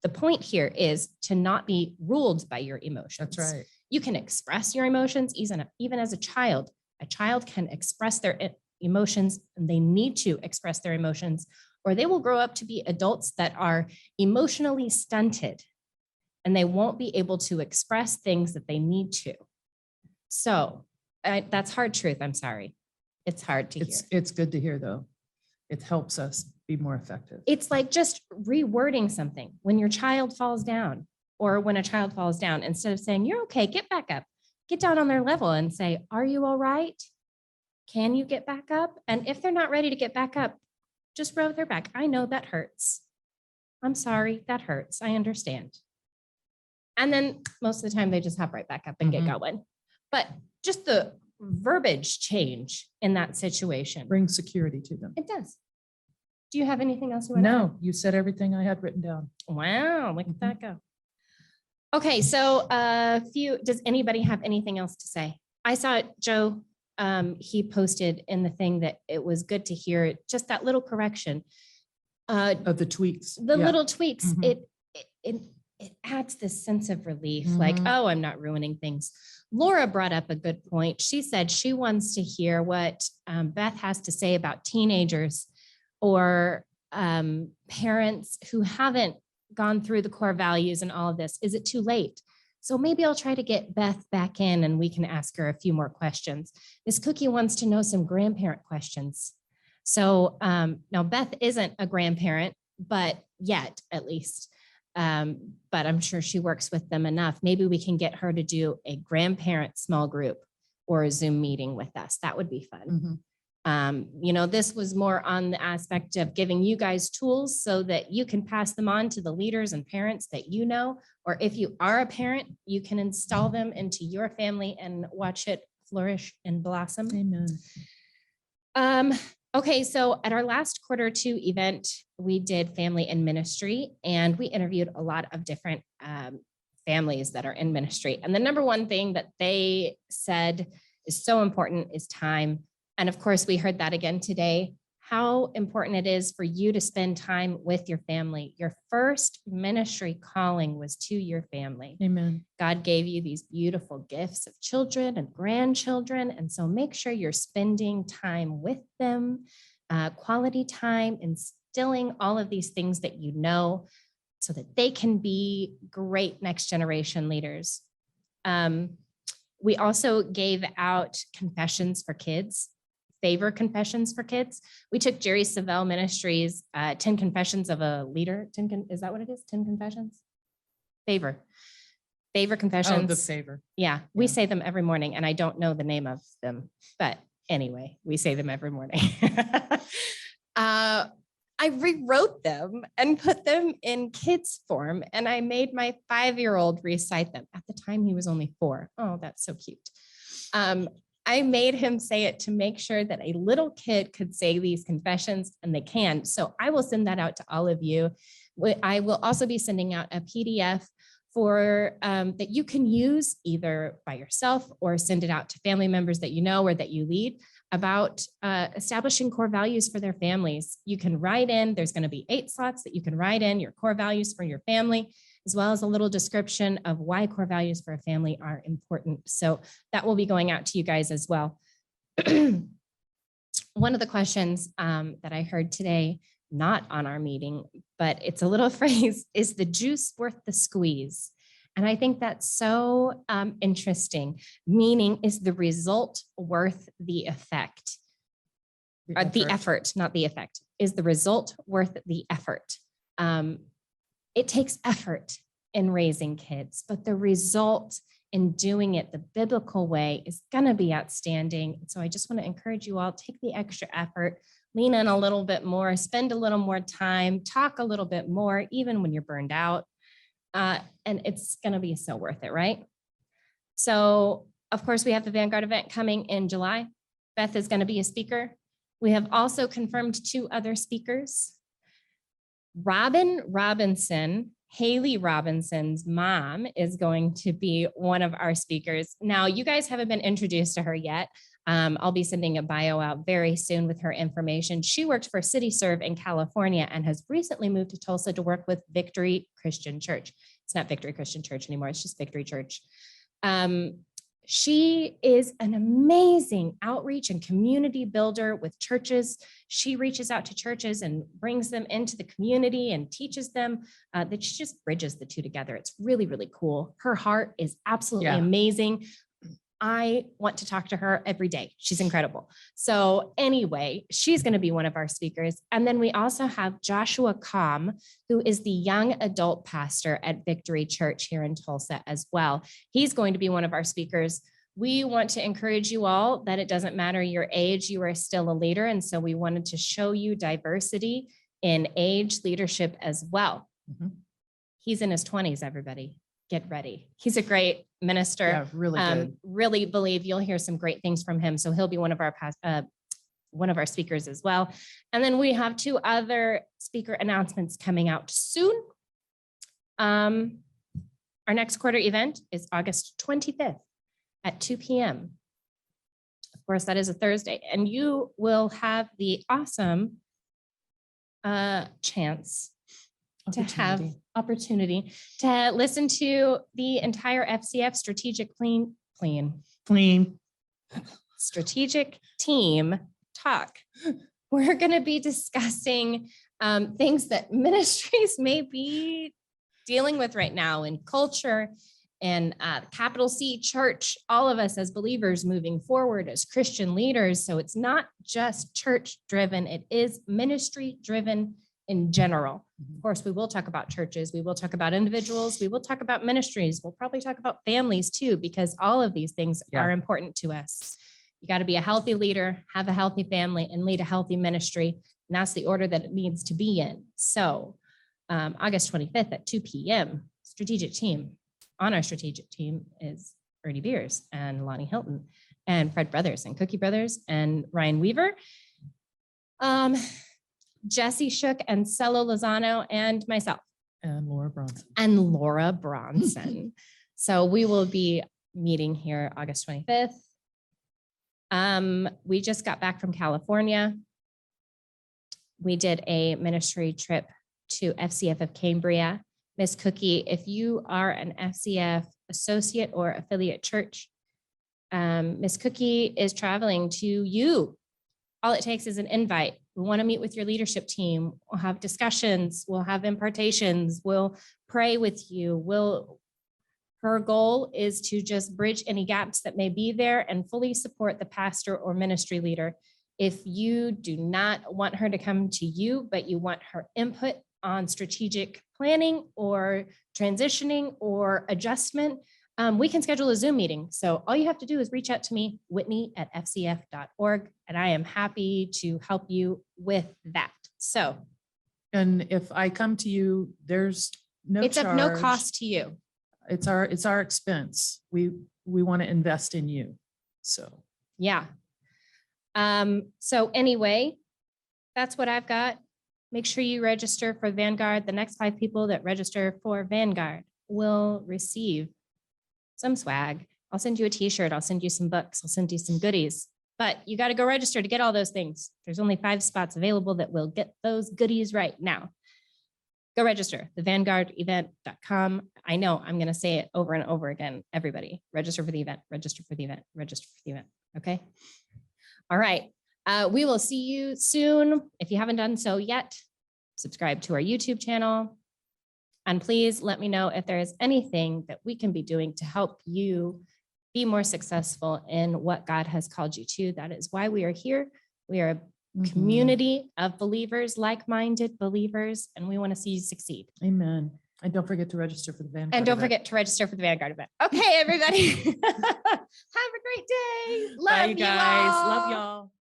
The point here is to not be ruled by your emotions. That's right. You can express your emotions even as a child. A child can express their emotions, and they need to express their emotions, or they will grow up to be adults that are emotionally stunted, and they won't be able to express things that they need to. So that's hard truth. I'm sorry. It's hard to hear. It's good to hear, though. It helps us be more effective. It's like just rewording something. When your child falls down, or when a child falls down, instead of saying, you're okay, get back up, get down on their level and say, are you all right? Can you get back up? And if they're not ready to get back up, just rub their back. I know that hurts. I'm sorry, that hurts. I understand. And then most of the time they just hop right back up and get going. But just the verbiage change in that situation brings security to them. It does. Do you have anything else you want to add? No, you said everything I had written down. Wow, look at that go. Okay, so does anybody have anything else to say? I saw it, Joe, he posted in the thing that it was good to hear just that little correction. Of the tweaks. The little tweaks, it adds this sense of relief, like, oh, I'm not ruining things. Laura brought up a good point. She said she wants to hear what Beth has to say about teenagers or parents who haven't gone through the core values and all of this. Is it too late? So maybe I'll try to get Beth back in and we can ask her a few more questions. Miss Cookie wants to know some grandparent questions. So now Beth isn't a grandparent, but yet at least, but I'm sure she works with them enough. Maybe we can get her to do a grandparent small group or a Zoom meeting with us. That would be fun. This was more on the aspect of giving you guys tools so that you can pass them on to the leaders and parents that you know, or if you are a parent, you can install them into your family and watch it flourish and blossom. Amen. Okay, so at our last Q2 event, we did family and ministry, and we interviewed a lot of different families that are in ministry. And the number one thing that they said is so important is time. And of course, we heard that again today, how important it is for you to spend time with your family. Your first ministry calling was to your family. Amen. God gave you these beautiful gifts of children and grandchildren. And so make sure you're spending time with them, quality time, instilling all of these things that you know so that they can be great next generation leaders. We also gave out confessions for kids. Favor confessions for kids. We took Jerry Savelle Ministries, 10 confessions of a leader. Is that what it is? 10 confessions? Favor confessions. Oh, the favor. Yeah, we say them every morning and I don't know the name of them, but anyway, we say them every morning. I rewrote them and put them in kids form and I made my 5-year-old recite them. At the time he was only 4. Oh, that's so cute. I made him say it to make sure that a little kid could say these confessions, and they can. So I will send that out to all of you. I will also be sending out a PDF for that you can use either by yourself or send it out to family members that you know or that you lead about establishing core values for their families. You can write in, there's going to be 8 slots that you can write in your core values for your family, as well as a little description of why core values for a family are important. So that will be going out to you guys as well. One of the questions that I heard today, not on our meeting, but it's a little phrase, is the juice worth the squeeze? And I think that's so interesting, meaning is the result worth the effect? The effort, not the effect. Is the result worth the effort? It takes effort in raising kids, but the result in doing it the biblical way is going to be outstanding. So I just want to encourage you all, take the extra effort, lean in a little bit more, spend a little more time, talk a little bit more, even when you're burned out. And it's going to be so worth it, right? So of course, we have the Vanguard event coming in July. Beth is going to be a speaker. We have also confirmed 2 other speakers. Robin Robinson, Haley Robinson's mom, is going to be one of our speakers. Now, you guys haven't been introduced to her yet. I'll be sending a bio out very soon with her information. She worked for City Serve in California and has recently moved to Tulsa to work with Victory Christian Church. It's not Victory Christian Church anymore. It's just Victory Church. She is an amazing outreach and community builder with churches. She reaches out to churches and brings them into the community and teaches them that she just bridges the two together. It's really, really cool. Her heart is absolutely amazing. I want to talk to her every day. She's incredible. So anyway, she's going to be one of our speakers. And then we also have Joshua Comm, who is the young adult pastor at Victory Church here in Tulsa as well. He's going to be one of our speakers. We want to encourage you all that it doesn't matter your age, you are still a leader. And so we wanted to show you diversity in age leadership as well. He's in his 20s, everybody. Get ready. He's a great minister. Yeah, really good. Really believe you'll hear some great things from him. So he'll be one of our speakers as well. And then we have 2 other speaker announcements coming out soon. Our next quarter event is August 25th at 2 p.m. Of course, that is a Thursday, and you will have the awesome opportunity to listen to the entire FCF strategic team talk. We're going to be discussing things that ministries may be dealing with right now in culture and capital C church, all of us as believers moving forward as Christian leaders. So it's not just church driven, it is ministry driven in general. Of course, we will talk about churches, we will talk about individuals, we will talk about ministries, we'll probably talk about families too, because all of these things are important to us. You got to be a healthy leader, have a healthy family, and lead a healthy ministry. And that's the order that it needs to be in. So August 25th at 2 p.m., strategic team. On our strategic team is Ernie Beers and Lonnie Hilton and Fred Brothers and Cookie Brothers and Ryan Weaver. Jesse Shook and Cello Lozano and myself. And Laura Bronson. So we will be meeting here August 25th. We just got back from California. We did a ministry trip to FCF of Cambria. Miss Cookie, if you are an FCF associate or affiliate church, Miss Cookie is traveling to you. All it takes is an invite. We want to meet with your leadership team. We'll have discussions. We'll have impartations. We'll pray with you. Her goal is to just bridge any gaps that may be there and fully support the pastor or ministry leader. If you do not want her to come to you, but you want her input on strategic planning or transitioning or adjustment, we can schedule a Zoom meeting. So all you have to do is reach out to me, Whitney@fcf.org, and I am happy to help you with that. So, and if I come to you, there's no it's charge. of no cost to you. It's our expense. We want to invest in you. So yeah. So anyway, that's what I've got. Make sure you register for Vanguard. The next 5 people that register for Vanguard will receive some swag. I'll send you a t-shirt. I'll send you some books. I'll send you some goodies, but you got to go register to get all those things. There's only 5 spots available that will get those goodies right now. Go register, thevanguardevent.com. I know I'm going to say it over and over again. Everybody register for the event, register for the event, register for the event. Okay. All right. We will see you soon. If you haven't done so yet, subscribe to our YouTube channel. And please let me know if there is anything that we can be doing to help you be more successful in what God has called you to. That is why we are here. We are a community of believers, like-minded believers, and we want to see you succeed. Amen. And don't forget to register for the Vanguard. And don't forget to register for the Vanguard event. Okay, everybody. Have a great day. Love Bye, you guys. all. Love y'all.